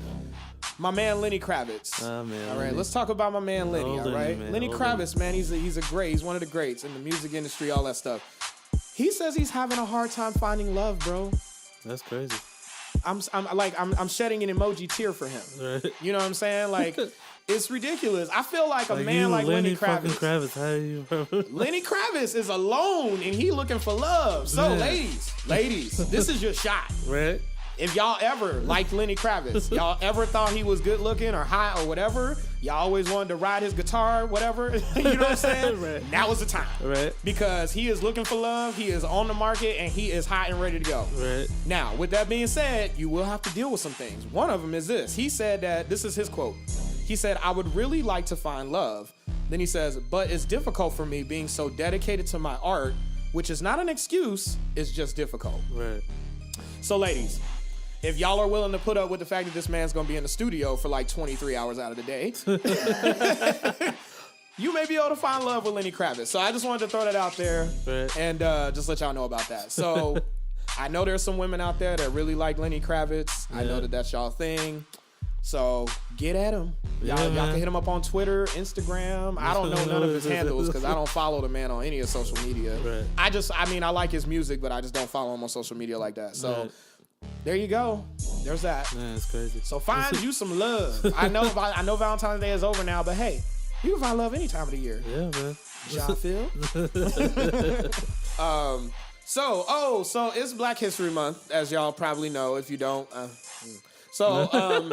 My man Lenny Kravitz. Oh, man. All right, let's talk about my man Lenny. All right, Lenny Kravitz, man, he's a great. He's one of the greats in the music industry, all that stuff. He says he's having a hard time finding love, bro. That's crazy. I'm shedding an emoji tear for him. Right. You know what I'm saying? Like, it's ridiculous. I feel like a man like Lenny Kravitz. How you, bro? Lenny Kravitz is alone and he looking for love. So, ladies, this is your shot. Right. If y'all ever liked Lenny Kravitz, y'all ever thought he was good looking or hot or whatever, y'all always wanted to ride his guitar, whatever, you know what I'm saying? Right. Now is the time. Right. Because he is looking for love, he is on the market, and he is hot and ready to go. Right. Now, with that being said, you will have to deal with some things. One of them is this. He said that, this is his quote. He said, I would really like to find love. Then he says, but it's difficult for me being so dedicated to my art, which is not an excuse, it's just difficult. Right. So, ladies, if y'all are willing to put up with the fact that this man's gonna be in the studio for like 23 hours out of the day, you may be able to find love with Lenny Kravitz. So I just wanted to throw that out there and just let y'all know about that. So I know there's some women out there that really like Lenny Kravitz. I know that that's y'all thing. So get at him. Y'all can hit him up on Twitter, Instagram. I don't know none of his handles because I don't follow the man on any of social media. Right. I like his music, but I just don't follow him on social media like that. So there you go. There's that. Man, that's crazy. So find you some love. I know Valentine's Day is over now, but hey, you can find love any time of the year. Yeah, man. Y'all feel? So it's Black History Month, as y'all probably know. If you don't, so I'm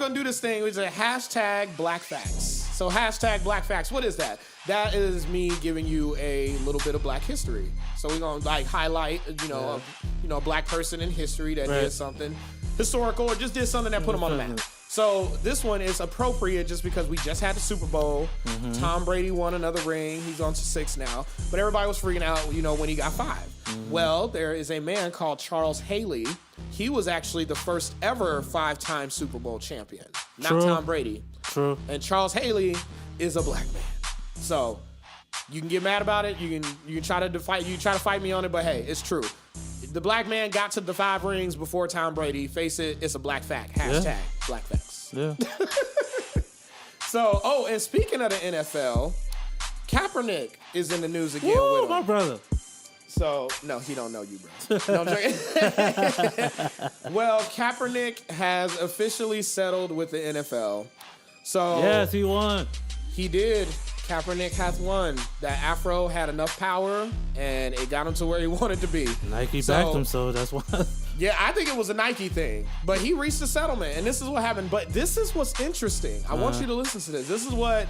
gonna do this thing, which is a hashtag Black Facts. So hashtag Black Facts. What is that? That is me giving you a little bit of Black history. So we're gonna like highlight, a Black person in history that did something historical or just did something that put them on the map. So this one is appropriate just because we just had the Super Bowl. Tom Brady won another ring. He's on to 6 now. But everybody was freaking out, when he got 5. Well, there is a man called Charles Haley. He was actually the first ever 5-time Super Bowl champion. Not Tom Brady. True. And Charles Haley is a Black man. So you can get mad about it. You can try to fight me on it, but hey, it's true. The Black man got to the 5 rings before Tom Brady. Face it, it's a Black fact. Hashtag Black Facts. Yeah. So, and speaking of the NFL, Kaepernick is in the news again with him. My brother. So, no, he don't know you, bro. No, I'm joking. Well, Kaepernick has officially settled with the NFL. So yes, he won. He did. Kaepernick hath won. That Afro had enough power, and it got him to where he wanted to be. Nike backed him, so that's why. Yeah, I think it was a Nike thing. But he reached a settlement, and this is what happened. But this is what's interesting. I want you to listen to this. This is what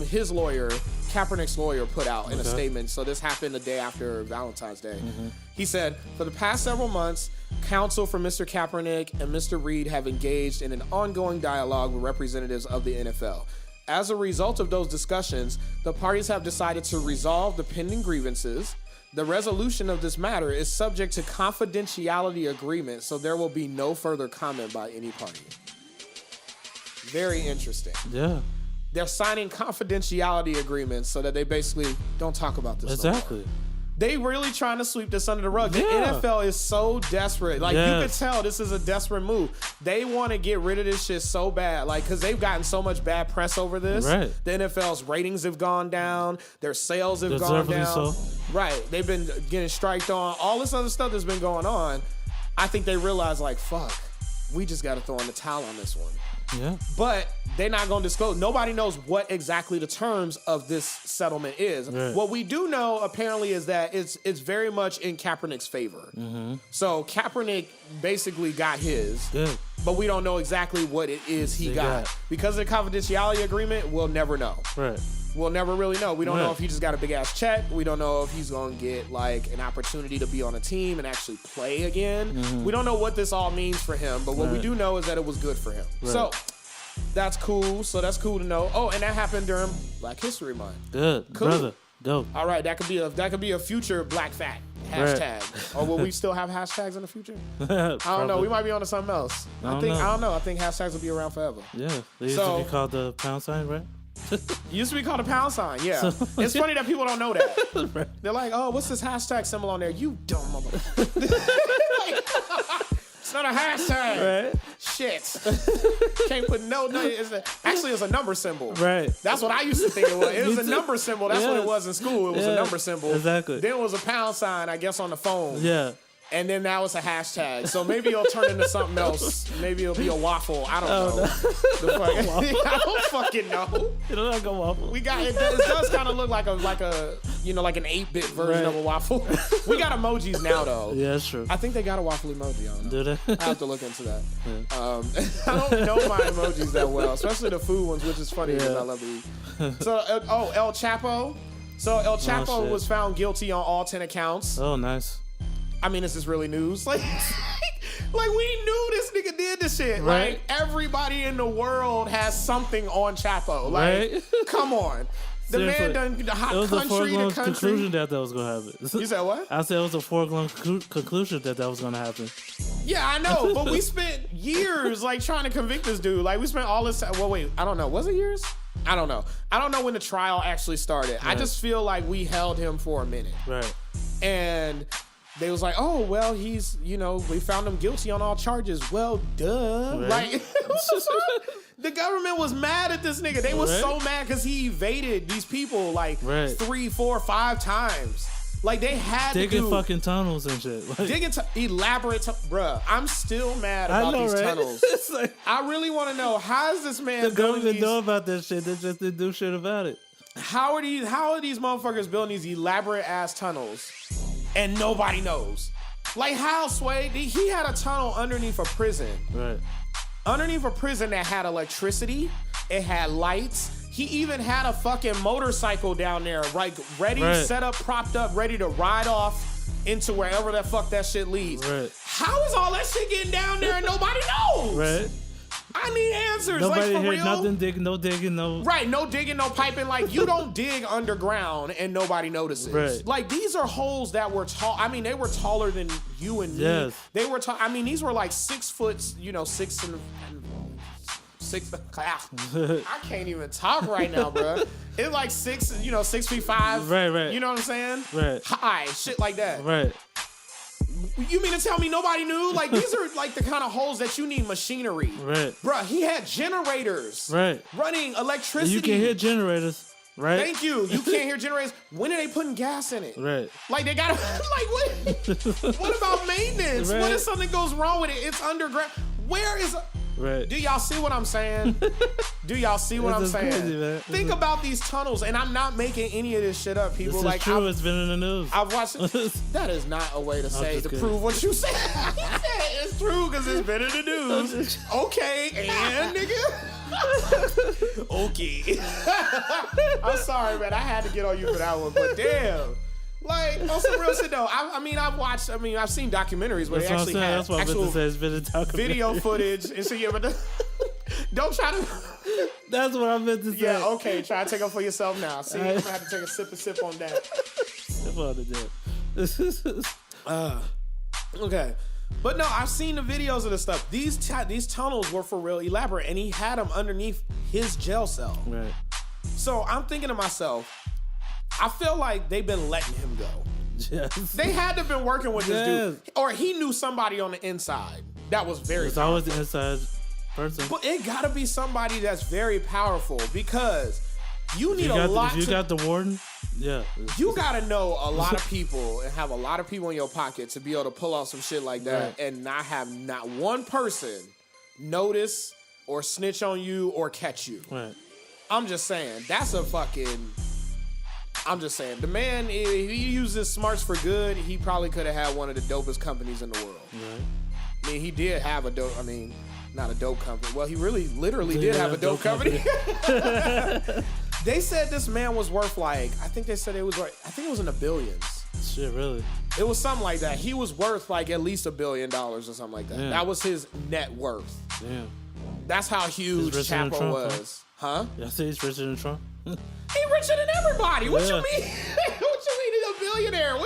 his lawyer, Kaepernick's lawyer, put out in a statement. So this happened the day after Valentine's Day. He said, for the past several months, counsel for Mr. Kaepernick and Mr. Reed have engaged in an ongoing dialogue with representatives of the NFL. As a result of those discussions, the parties have decided to resolve the pending grievances. The resolution of this matter is subject to confidentiality agreement, so there will be no further comment by any party. Very interesting. Yeah. They're signing confidentiality agreements so that they basically don't talk about this. Exactly. No more. They really trying to sweep this under the rug. The NFL is so desperate. Like, you could tell this is a desperate move. They want to get rid of this shit so bad. Like, because they've gotten so much bad press over this. Right. The NFL's ratings have gone down. Their sales have gone down. So. Right. They've been getting striked on. All this other stuff that's been going on. I think they realize, like, fuck, we just got to throw in the towel on this one. Yeah. But they're not going to disclose. Nobody knows what exactly the terms of this settlement is. Right. What we do know, apparently, is that it's very much in Kaepernick's favor. So Kaepernick basically got his, but we don't know exactly what it is he got. Because of the confidentiality agreement, we'll never know. Right. We'll never really know. We don't know if he just got a big ass check. We don't know if he's going to get like an opportunity to be on a team and actually play again. We don't know what this all means for him, but what we do know is that it was good for him. So that's cool. So that's cool to know. Oh, and that happened during Black History Month. Good. Cool. Brother. Dope. All right, that could be a future Black Fact hashtag. Or will we still have hashtags in the future? I don't know. We might be on to something else. I don't know. I think hashtags will be around forever. Yeah. They used to be called the pound sign, right? Used to be called a pound sign, yeah. It's funny that people don't know that. Right. They're like, oh, what's this hashtag symbol on there? You dumb motherfucker. It's not a hashtag. Right. Shit. Can't put no. Actually, it's a number symbol. Right. That's what I used to think it was. It was Me a too. number symbol. That's what it was in school. It was a number symbol. Exactly. Then it was a pound sign, I guess, on the phone. Yeah. And then now it's a hashtag. So maybe it'll turn into something else. Maybe it'll be a waffle. I don't know. I don't fucking know. It looks like a waffle. It does kind of look like an 8-bit version of a waffle. We got emojis now though. Yeah, that's true. I think they got a waffle emoji. I don't know. Do they? I have to look into that. Yeah. I don't know my emojis that well, especially the food ones, which is funny because I love to eat. So, El Chapo. So El Chapo was found guilty on all 10 accounts. Oh, nice. I mean, is this really news? Like we knew this nigga did this shit. Right. Like, everybody in the world has something on Chapo. Like, Right. Come on. The Seriously. man done the hot It was a country foregone to country. conclusion that was going to happen. You said what? I said it was a foregone conclusion that was going to happen. Yeah, I know. But we spent years, like, trying to convict this dude. Like, we spent all this time. Well, wait. I don't know. Was it years? I don't know. I don't know when the trial actually started. Right. I just feel like we held him for a minute. Right. And they was like, oh, well, he's, we found him guilty on all charges. Well, duh. Right. Like, the government was mad at this nigga. They was so mad because he evaded these people like 3, 4, 5 times. Like, they had digging fucking tunnels and shit. Like, digging elaborate, bruh. I'm still mad about these tunnels. Like, I really want to know, how is this man? The government know about this shit. They just didn't do shit about it. How are these motherfuckers building these elaborate ass tunnels and nobody knows? Like, how, Sway? He had a tunnel underneath a prison. Right. Underneath a prison that had electricity, it had lights. He even had a fucking motorcycle down there, like, ready, set up, propped up, ready to ride off into wherever the fuck that shit leads. Right. How is all that shit getting down there and nobody knows? Right. I need answers. Nobody like, for heard real? nothing digging, no digging, no. Right, no digging, no piping. Like, you don't dig underground and nobody notices. Right. Like, these are holes that were tall. I mean, they were taller than you and me. Yes. They were tall. I mean, these were like 6 foot, 6 and 6. I can't even talk right now, bro. It's like 6, 6'5". Right. You know what I'm saying? Right. High, shit like that. Right. You mean to tell me nobody knew? Like, these are like the kind of holes that you need machinery. Right. Bruh, he had generators. Right. Running electricity. You can hear generators. Right. Thank you. You can't hear generators. When are they putting gas in it? Right. Like, they gotta, like, what about maintenance? Right. What if something goes wrong with it? It's underground. Where is... Right. Do y'all see what I'm saying? Do y'all see what I'm saying? Crazy, man. Think about these tunnels, and I'm not making any of this shit up, people. This Like, is true. It's been in the news. I've watched it. That is not a way to say to prove what you said. He said it's true because it's been in the news. Okay, and nigga. Okay. I'm sorry, man. I had to get on you for that one, but damn. Like, on some real shit though. I've seen documentaries where they actually have That's what I meant to say. It's been a documentary. Video footage. And so, yeah, but don't try to. That's what I meant to say. Yeah, okay. Try to take up for yourself now. See, I'm gonna have to take a sip on that. Sip on the damn. Okay. But no, I've seen the videos of this stuff. These tunnels were for real elaborate, and he had them underneath his jail cell. Right. So I'm thinking to myself, I feel like they've been letting him go. Yes. They had to have been working with this dude. Or he knew somebody on the inside that was very It's powerful. always the inside person. But it gotta be somebody that's very powerful because you need a lot. If you got the warden, yeah. You gotta know a lot of people and have a lot of people in your pocket to be able to pull off some shit like that and not have not one person notice or snitch on you or catch you. Right. I'm just saying, that's a fucking... I'm just saying, the man, if he uses smarts for good, he probably could have had one of the dopest companies in the world. Right. I mean, he did have a dope, not a dope company. Well, he literally did have a dope company. They said this man was worth I think they said it was in the billions. Shit, really? It was something like that. He was worth at least $1 billion or something like that. Yeah. That was his net worth. Damn. That's how huge Chapo was. Huh? Y'all say he's richer than Trump? He richer than everybody. What you mean? What you mean he's a billionaire?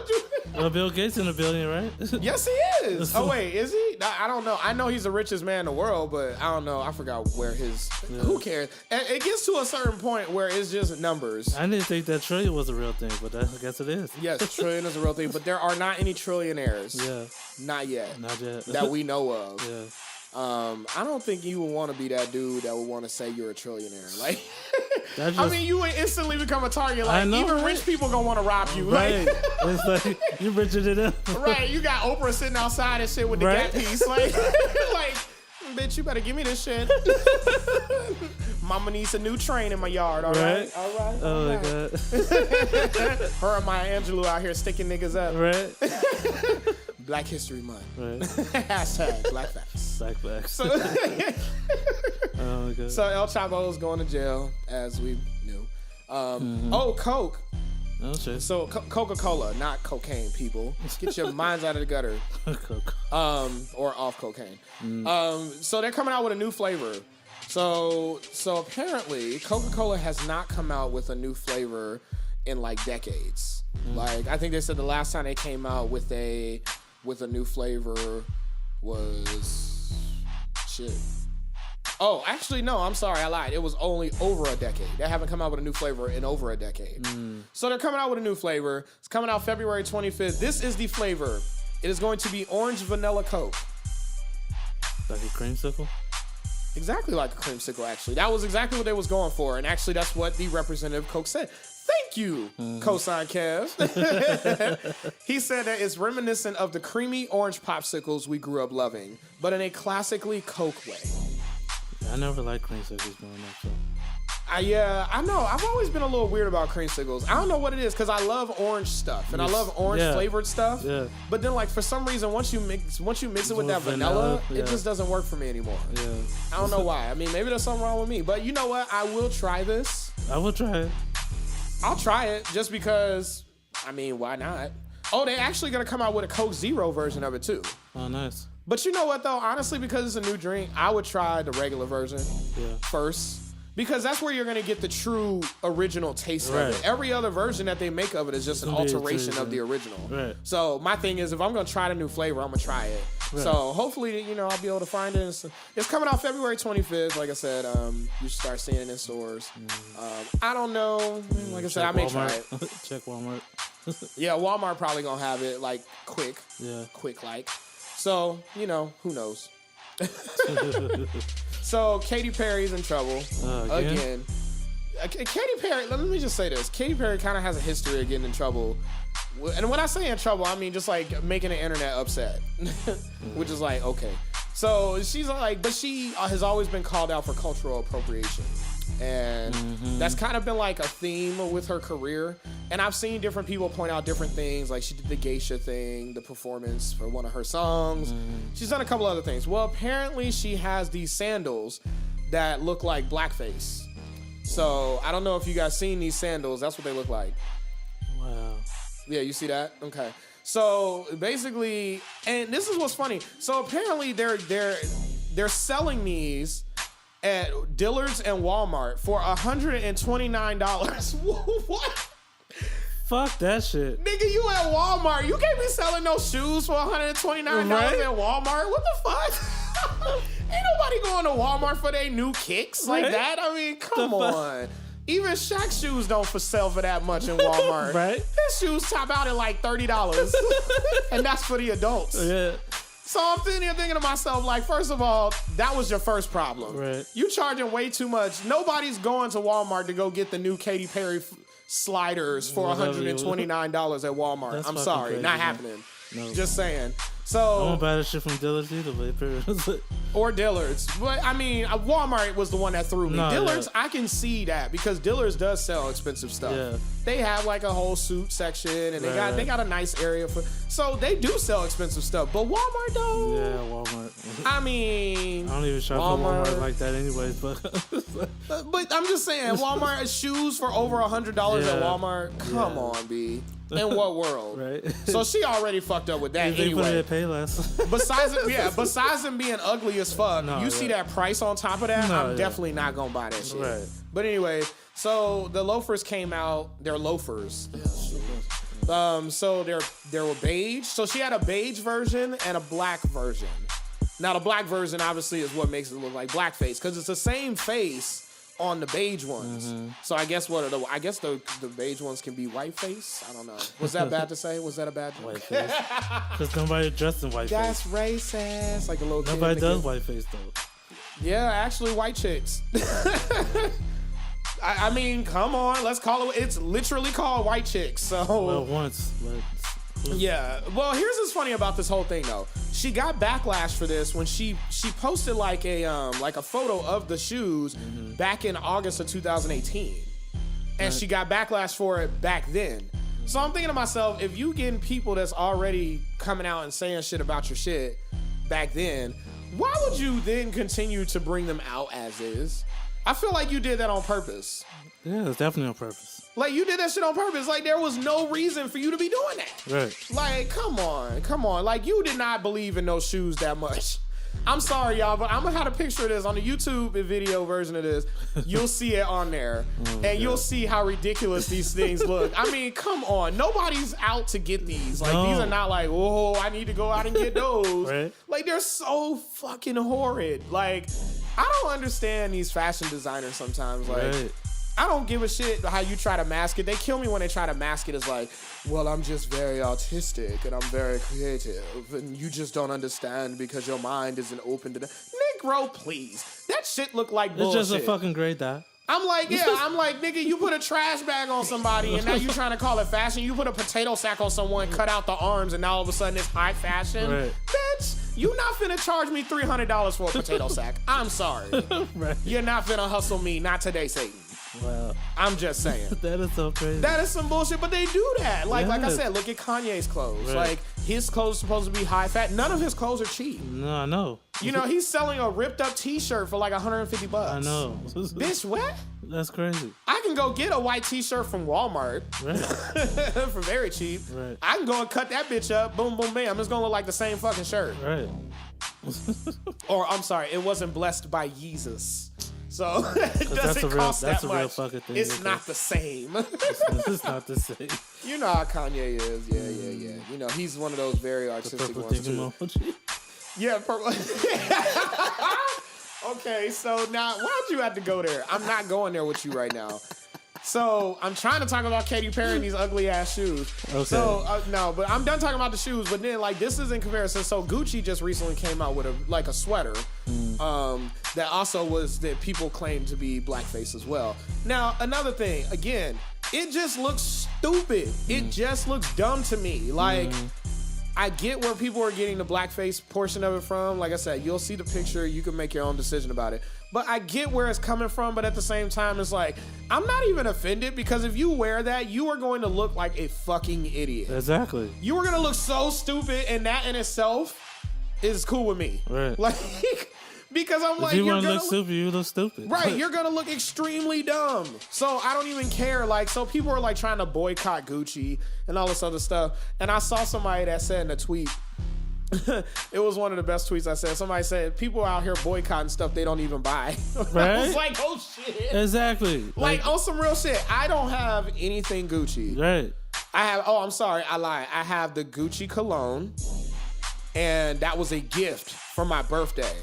Well, Bill Gates in $1 billion, right? Yes, he is. Oh wait, is he? I don't know. I know he's the richest man in the world, but I don't know. I forgot where his. Yeah. Who cares? And it gets to a certain point where it's just numbers. I didn't think that trillion was a real thing, but I guess it is. Yes, trillion is a real thing, but there are not any trillionaires. Yeah. Not yet. Not yet. That we know of. Yeah. I don't think you would want to be that dude that would want to say you're a trillionaire. Like, just, I mean, you would instantly become a target. Like, know, even right? rich people gonna want to rob you. Right. Like, it's like you richer than them. Right. You got Oprah sitting outside and shit with the Gap piece. Like, bitch, you better give me this shit. Mama needs a new train in my yard. All right. All right. Oh my God. Her and Maya Angelou out here sticking niggas up. Right. Black History Month. Right. # Black Facts. Black Facts. So, oh my God. So El Chapo is going to jail, as we knew. Oh, Coke. Oh shit. So Coca Cola, not cocaine, people. Get your minds out of the gutter. Or off cocaine. So they're coming out with a new flavor. So apparently Coca Cola has not come out with a new flavor in like decades. Like, I think they said the last time they came out with a new flavor was shit. Oh, actually, no, I'm sorry, I lied. It was only over a decade. They haven't come out with a new flavor in over a decade. So they're coming out with a new flavor. It's coming out February 25th. This is the flavor. It is going to be orange vanilla Coke. Like a creamsicle? Exactly like a creamsicle, actually. That was exactly what they was going for. And actually, that's what the representative Coke said. Thank you, cosign Kev. He said that it's reminiscent of the creamy orange popsicles we grew up loving, but in a classically Coke way. I never liked creamsicles growing up, so. Yeah, I know. I've always been a little weird about creamsicles. I don't know what it is, because I love orange stuff, and I love orange flavored stuff. Yeah. But then, like, for some reason, once you mix it with that vanilla, it just doesn't work for me anymore. Yeah. I don't know why. I mean, maybe there's something wrong with me. But you know what? I will try this. I will try it. I'll try it just because, I mean, why not? Oh, they're actually going to come out with a Coke Zero version of it, too. Oh, nice. But you know what, though? Honestly, because it's a new drink, I would try the regular version first. Because that's where you're going to get the true original taste of it. Every other version that they make of it is just an alteration of the original. Right. So my thing is, if I'm going to try the new flavor, I'm going to try it. Right. So hopefully, I'll be able to find it. It's coming out February 25th. Like I said, you should start seeing it in stores. I don't know. Like I said, I may try it. Check Walmart. Yeah, Walmart probably going to have it like quick. Yeah. Quick like. So, who knows? So Katy Perry's in trouble again. Katy Perry, let me just say this. Katy Perry kind of has a history of getting in trouble. And when I say in trouble, I mean just like making the internet upset, which is like, okay. So she's like, but she has always been called out for cultural appropriation. And that's kind of been like a theme with her career. And I've seen different people point out different things. Like she did the geisha thing, the performance for one of her songs. She's done a couple other things. Well, apparently she has these sandals that look like Blackface. So I don't know if you guys seen these sandals. That's what they look like. Wow. Yeah, you see that? Okay. So basically, and this is what's funny. So apparently they're selling these at Dillard's and Walmart for $129. What? Fuck that shit. Nigga, you at Walmart. You can't be selling no shoes for $129 at Walmart. What the fuck? Ain't nobody going to Walmart for their new kicks like that. I mean, come on. Even Shaq's shoes don't sell for that much in Walmart. Right? His shoes top out at like $30. And that's for the adults. Yeah. So I'm thinking to myself, like, first of all, that was your first problem. Right. You charging way too much. Nobody's going to Walmart to go get the new Katy Perry sliders for $129 at Walmart. That's I'm sorry, crazy, not happening. No. Just saying. So I won't buy that shit from Dillard's either, but or Dillard's. But I mean, Walmart was the one that threw me. Dillard's, I can see that because Dillard's does sell expensive stuff. Yeah. They have like a whole suit section, and they got a nice area for. So they do sell expensive stuff. But Walmart though. Yeah, Walmart. I mean, I don't even shop at Walmart like that, anyways. But I'm just saying, Walmart shoes for over $100 at Walmart. Come on, B. In what world? Right. So she already fucked up with that anyway. Pay less. Besides them being ugly as fuck, see that price on top of that, I'm definitely not gonna buy that shit. Right. But anyway, so the loafers came out. They're loafers. So there were beige. So she had a beige version and a black version. Now the black version obviously is what makes it look like blackface because it's the same face on the beige ones. So I guess the beige ones can be whiteface. I don't know. Was that bad to say? Was that a bad joke? Whiteface. Because nobody dressed in whiteface. That's racist. Like a little kid. Nobody does whiteface though. Yeah, actually, white chicks. I mean, come on, let's call it. It's literally called white chicks. So well, once, but yeah. Well, here's what's funny about this whole thing, though. She got backlash for this when she posted like a photo of the shoes back in August of 2018, and she got backlash for it back then. So I'm thinking to myself, if you getting people that's already coming out and saying shit about your shit back then, why would you then continue to bring them out as is? I feel like you did that on purpose. Yeah, it's definitely on purpose. Like, you did that shit on purpose. Like, there was no reason for you to be doing that. Right. Like, come on. Like, you did not believe in those shoes that much. I'm sorry, y'all, but I'm gonna have a picture of this on the YouTube video version of this. You'll see it on there, and you'll see how ridiculous these things look. I mean, come on. Nobody's out to get these. Like, these are not like, oh, I need to go out and get those. Right. Like, they're so fucking horrid. Like, I don't understand these fashion designers sometimes. Like, right. I don't give a shit how you try to mask it. They kill me when they try to mask it as like, well, I'm just very artistic and I'm very creative and you just don't understand because your mind isn't open to that. Negro, please. That shit look like bullshit. It's just a fucking gray dot. I'm like, nigga, you put a trash bag on somebody and now you trying to call it fashion. You put a potato sack on someone, cut out the arms, and now all of a sudden it's high fashion. Right. Bitch, you not finna charge me $300 for a potato sack. I'm sorry. Right. You're not finna hustle me. Not today, Satan. Wow. I'm just saying. That is so crazy. That is some bullshit, but they do that. Like I said, look at Kanye's clothes. Right. Like, his clothes are supposed to be high fat. None of his clothes are cheap. No, I know. You know, he's selling a ripped up t-shirt for like $150. I know. Bitch, what? That's crazy. I can go get a white t-shirt from Walmart for very cheap. Right. I can go and cut that bitch up. Boom, boom, bam. It's going to look like the same fucking shirt. Right. Or, I'm sorry, it wasn't blessed by Jesus. So it doesn't cost that much. That's a real fucking thing. It's not the same. It's not the same. You know how Kanye is. Yeah. You know, he's one of those very artistic ones too. Emoji. Yeah, purple. Okay, so now why'd you have to go there? I'm not going there with you right now. So I'm trying to talk about Katy Perry and these ugly ass shoes. Okay. So no, but I'm done talking about the shoes. But then like this is in comparison. So Gucci just recently came out with a sweater that also was that people claim to be blackface as well. Now another thing, again, it just looks stupid. It just looks dumb to me. Like. I get where people are getting the blackface portion of it from. Like I said, you'll see the picture. You can make your own decision about it. But I get where it's coming from. But at the same time, it's like, I'm not even offended because if you wear that, you are going to look like a fucking idiot. Exactly. You are going to look so stupid. And that in itself is cool with me. Right. Like, because I'm like, if you want to look stupid, you look stupid. Right, you're gonna look extremely dumb. So I don't even care. Like, so people are like trying to boycott Gucci and all this other stuff. And I saw somebody that said in a tweet, it was one of the best tweets I said. Somebody said, people out here boycotting stuff they don't even buy. Right? I was like, oh shit. Exactly. Like on some real shit. I don't have anything Gucci. Right. I'm sorry, I lied. I have the Gucci cologne. And that was a gift for my birthday.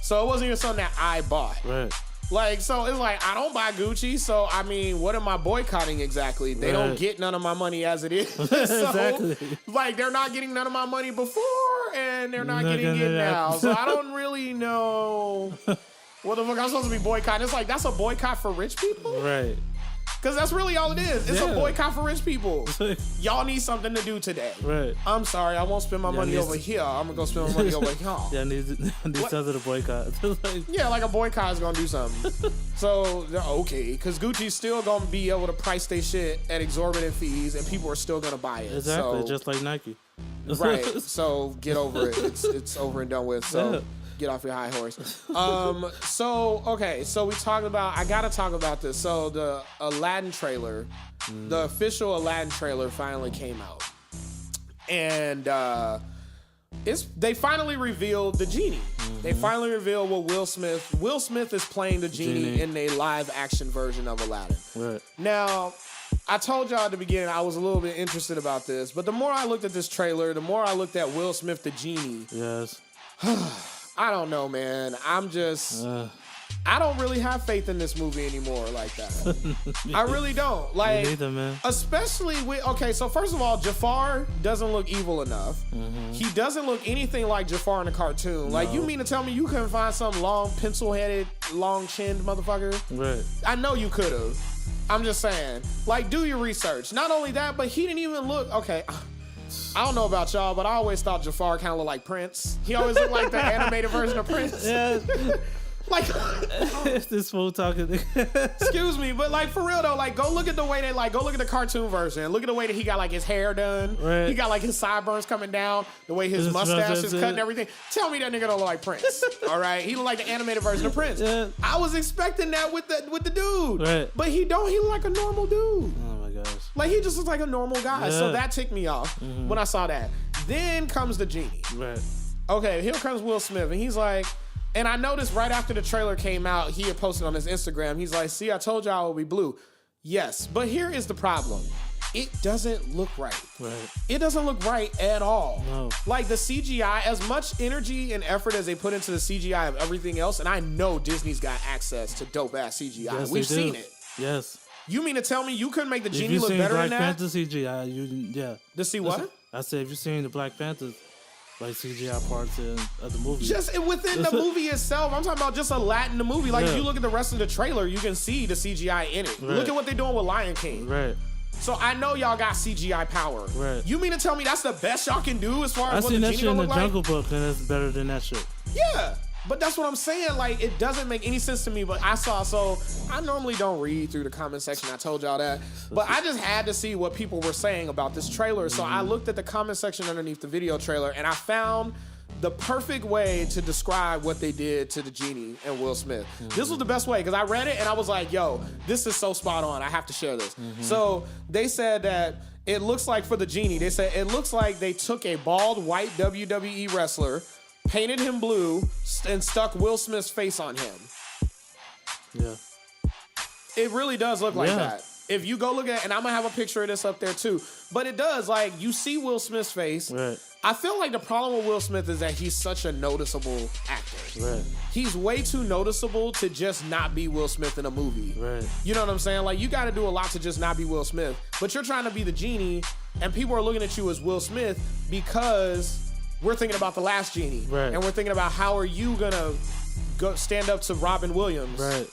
So it wasn't even something that I bought. Right. Like, so it's like, I don't buy Gucci. So, I mean, what am I boycotting exactly? They don't get none of my money as it is. So, exactly. Like, they're not getting none of my money before and they're not getting it now. So I don't really know what the fuck I'm supposed to be boycotting. It's like, that's a boycott for rich people? Right. Because that's really all it is. It's a boycott for rich people. Y'all need something to do today. Right. I'm sorry, I won't spend my money over here. I'm going to go spend my money over here. Yeah, I need something to boycott. Yeah, like a boycott is going to do something. So, okay, because Gucci's still going to be able to price their shit at exorbitant fees and people are still going to buy it. Exactly, so, just like Nike. Right, so get over it. It's over and done with. So. Yeah. Get off your high horse. So we talked about, I gotta talk about this. So the Aladdin trailer, the official Aladdin trailer finally came out. And they finally revealed the genie. They finally revealed what Will Smith is playing the genie in a live action version of Aladdin. Right. Now, I told y'all at the beginning I was a little bit interested about this, but the more I looked at this trailer, the more I looked at Will Smith the Genie. Yes. I don't know, man. I'm just... I don't really have faith in this movie anymore like that. I really don't. Like, me neither, man. Especially with... Okay, so first of all, Jafar doesn't look evil enough. Mm-hmm. He doesn't look anything like Jafar in the cartoon. No. Like, you mean to tell me you couldn't find some long, pencil-headed, long-chinned motherfucker? Right. I know you could have. I'm just saying. Like, do your research. Not only that, but he didn't even look... Okay, I don't know about y'all, but I always thought Jafar kind of looked like Prince. He always looked like the animated version of Prince. Yeah. Like, this fool talking. Excuse me, but like for real though, like go look at the way they go look at the cartoon version. Look at the way that he got like his hair done. Right. He got like his sideburns coming down, the way his mustache is cut and everything. Tell me that nigga don't look like Prince. All right, he look like the animated version of Prince. Yeah. I was expecting that with the dude, right. But he don't. He look like a normal dude. Oh my gosh. Like he just looks like a normal guy. Yeah. So that ticked me off when I saw that. Then comes the Genie. Right. Okay, here comes Will Smith, and he's like. And I noticed right after the trailer came out, he had posted on his Instagram, he's like, see, I told y'all I would be blue. Yes, but here is the problem. It doesn't look right. Right. It doesn't look right at all. No. Like the CGI, as much energy and effort as they put into the CGI of everything else, and I know Disney's got access to dope-ass CGI. Yes, We've seen it. Yes. You mean to tell me you couldn't make the Genie look better than that? Black Panther CGI, yeah. To see what? I said, if you've seen the Black Panther like CGI parts of the movie. Just within the movie itself. I'm talking about just Aladdin the movie. Like, if you look at the rest of the trailer, you can see the CGI in it. Right. Look at what they're doing with Lion King. Right. So I know y'all got CGI power. Right. You mean to tell me that's the best y'all can do as far as what the Genie look like? I seen that shit in the Jungle Book, and it's better than that shit. Yeah. But that's what I'm saying. Like, it doesn't make any sense to me. But so I normally don't read through the comment section. I told y'all that. But I just had to see what people were saying about this trailer. So I looked at the comment section underneath the video trailer, and I found the perfect way to describe what they did to the Genie and Will Smith. Mm-hmm. This was the best way, because I read it and I was like, yo, this is so spot on. I have to share this. Mm-hmm. So they said that it looks like, for the Genie, they said it looks like they took a bald white WWE wrestler, painted him blue, and stuck Will Smith's face on him. Yeah. It really does look like that. If you go look at it, and I'm going to have a picture of this up there too, but it does, like, you see Will Smith's face. Right. I feel like the problem with Will Smith is that he's such a noticeable actor. Right. He's way too noticeable to just not be Will Smith in a movie. Right. You know what I'm saying? Like, you got to do a lot to just not be Will Smith. But you're trying to be the Genie, and people are looking at you as Will Smith because we're thinking about the last Genie. Right. And we're thinking about how are you going to go stand up to Robin Williams. Right.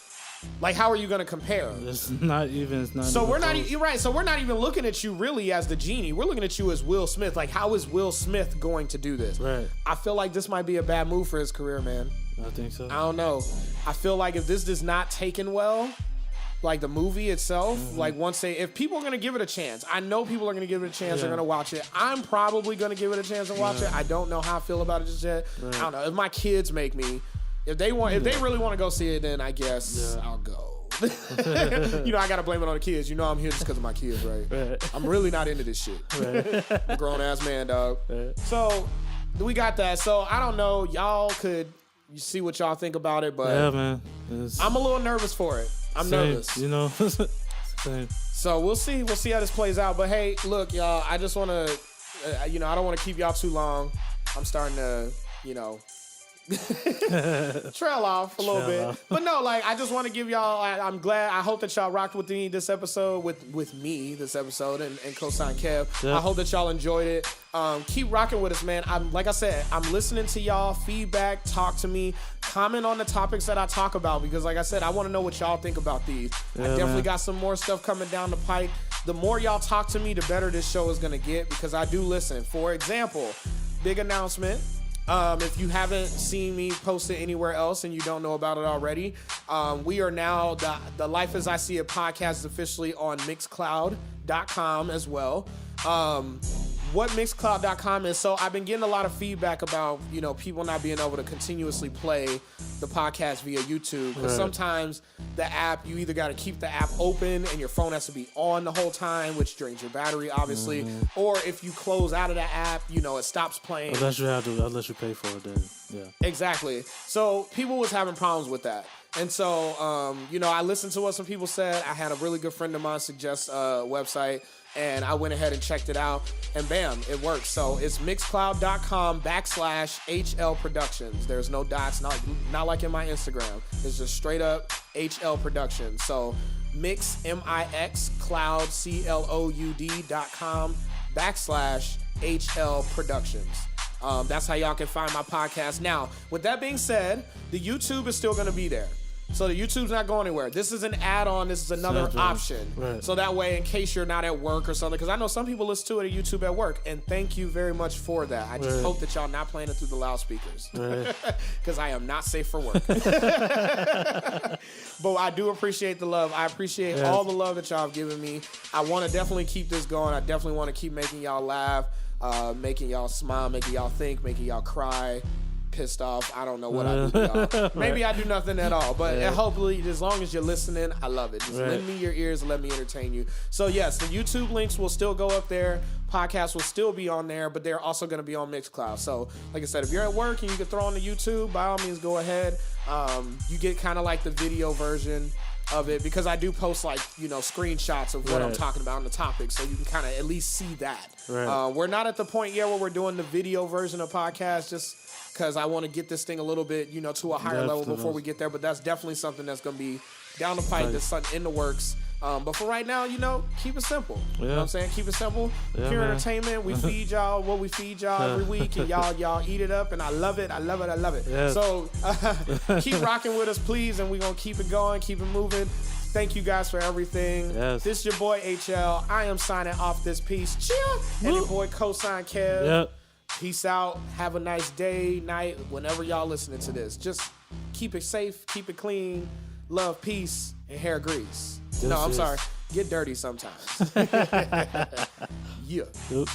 Like, how are you going to compare? It's not even. So we're not. You're right. So we're not even looking at you really as the Genie. We're looking at you as Will Smith. Like, how is Will Smith going to do this? Right. I feel like this might be a bad move for his career, man. I think so. I don't know. I feel like if this does not taken well, like the movie itself, like if people are gonna give it a chance, I know people are gonna give it a chance. They're gonna watch it. I'm probably gonna give it a chance and watch it. I don't know how I feel about it just yet. Right. I don't know. If my kids make me, if they really want to go see it, then I guess I'll go. You know, I gotta blame it on the kids. You know, I'm here just because of my kids, right? I'm really not into this shit. Right. I'm a grown ass man, dog. Right. So we got that. So I don't know. Y'all could see what y'all think about it, but yeah, man. I'm a little nervous for it. I'm nervous. You know. Same. So we'll see. We'll see how this plays out. But hey, look, y'all. I just want to, I don't want to keep y'all too long. I'm starting to, trail off a little bit. But no, like, I just want to give y'all, I'm glad, I hope that y'all rocked with me this episode, with me this episode, and Cosign Kev. Yep. I hope that y'all enjoyed it. Keep rocking with us, man. Like I said, I'm listening to y'all feedback, talk to me, comment on the topics that I talk about, because like I said, I want to know what y'all think about these. I definitely got some more stuff coming down the pike. The more y'all talk to me, the better this show is going to get, because I do listen. For example, big announcement. If you haven't seen me post it anywhere else and you don't know about it already, we are now, the Life as I See It podcast is officially on Mixcloud.com as well. What Mixcloud.com is, so I've been getting a lot of feedback about, people not being able to continuously play the podcast via YouTube. Because sometimes the app, you either got to keep the app open and your phone has to be on the whole time, which drains your battery, obviously. Or if you close out of the app, it stops playing. Unless you pay for it, then, yeah. Exactly. So people was having problems with that. And so, I listened to what some people said. I had a really good friend of mine suggest a website, and I went ahead and checked it out, and bam, it works. So it's mixcloud.com/HL Productions. There's no dots, not like in my Instagram. It's just straight up HL Productions. So mixcloud.com/HL Productions. That's how y'all can find my podcast. Now, with that being said, the YouTube is still going to be there. So the YouTube's not going anywhere. This is an add-on. This is another option. Right. So that way, in case you're not at work or something, because I know some people listen to it at YouTube at work, and thank you very much for that. I just hope that y'all not playing it through the loudspeakers, because I am not safe for work. But I do appreciate the love. I appreciate all the love that y'all have given me. I want to definitely keep this going. I definitely want to keep making y'all laugh, making y'all smile, making y'all think, making y'all cry. Pissed off. I don't know what I do to y'all. Maybe I do nothing at all, but hopefully, as long as you're listening, I love it. Just lend me your ears and let me entertain you. So yes, the YouTube links will still go up there. Podcasts will still be on there, but they're also going to be on Mixcloud. So like I said, if you're at work and you can throw on the YouTube, by all means, go ahead. You get kind of like the video version of it, because I do post screenshots of what I'm talking about on the topic, so you can kind of at least see that. We're not at the point yet where we're doing the video version of podcast, just because I want to get this thing a little bit, to a higher level before we get there. But that's definitely something that's going to be down the pipe, that's in the works. But for right now, keep it simple. You know what I'm saying? Keep it simple. Pure entertainment. We feed y'all what we feed y'all every week, and y'all eat it up, and I love it. I love it. I love it. Yes. So keep rocking with us, please, and we're going to keep it going, keep it moving. Thank you guys for everything. Yes. This is your boy HL. I am signing off this piece. Chill. And your boy Cosign Kev. Yep. Peace out. Have a nice day, night, whenever y'all listening to this. Just keep it safe, keep it clean, love, peace, and hair grease. No, I'm sorry. Get dirty sometimes. Yeah. Yep.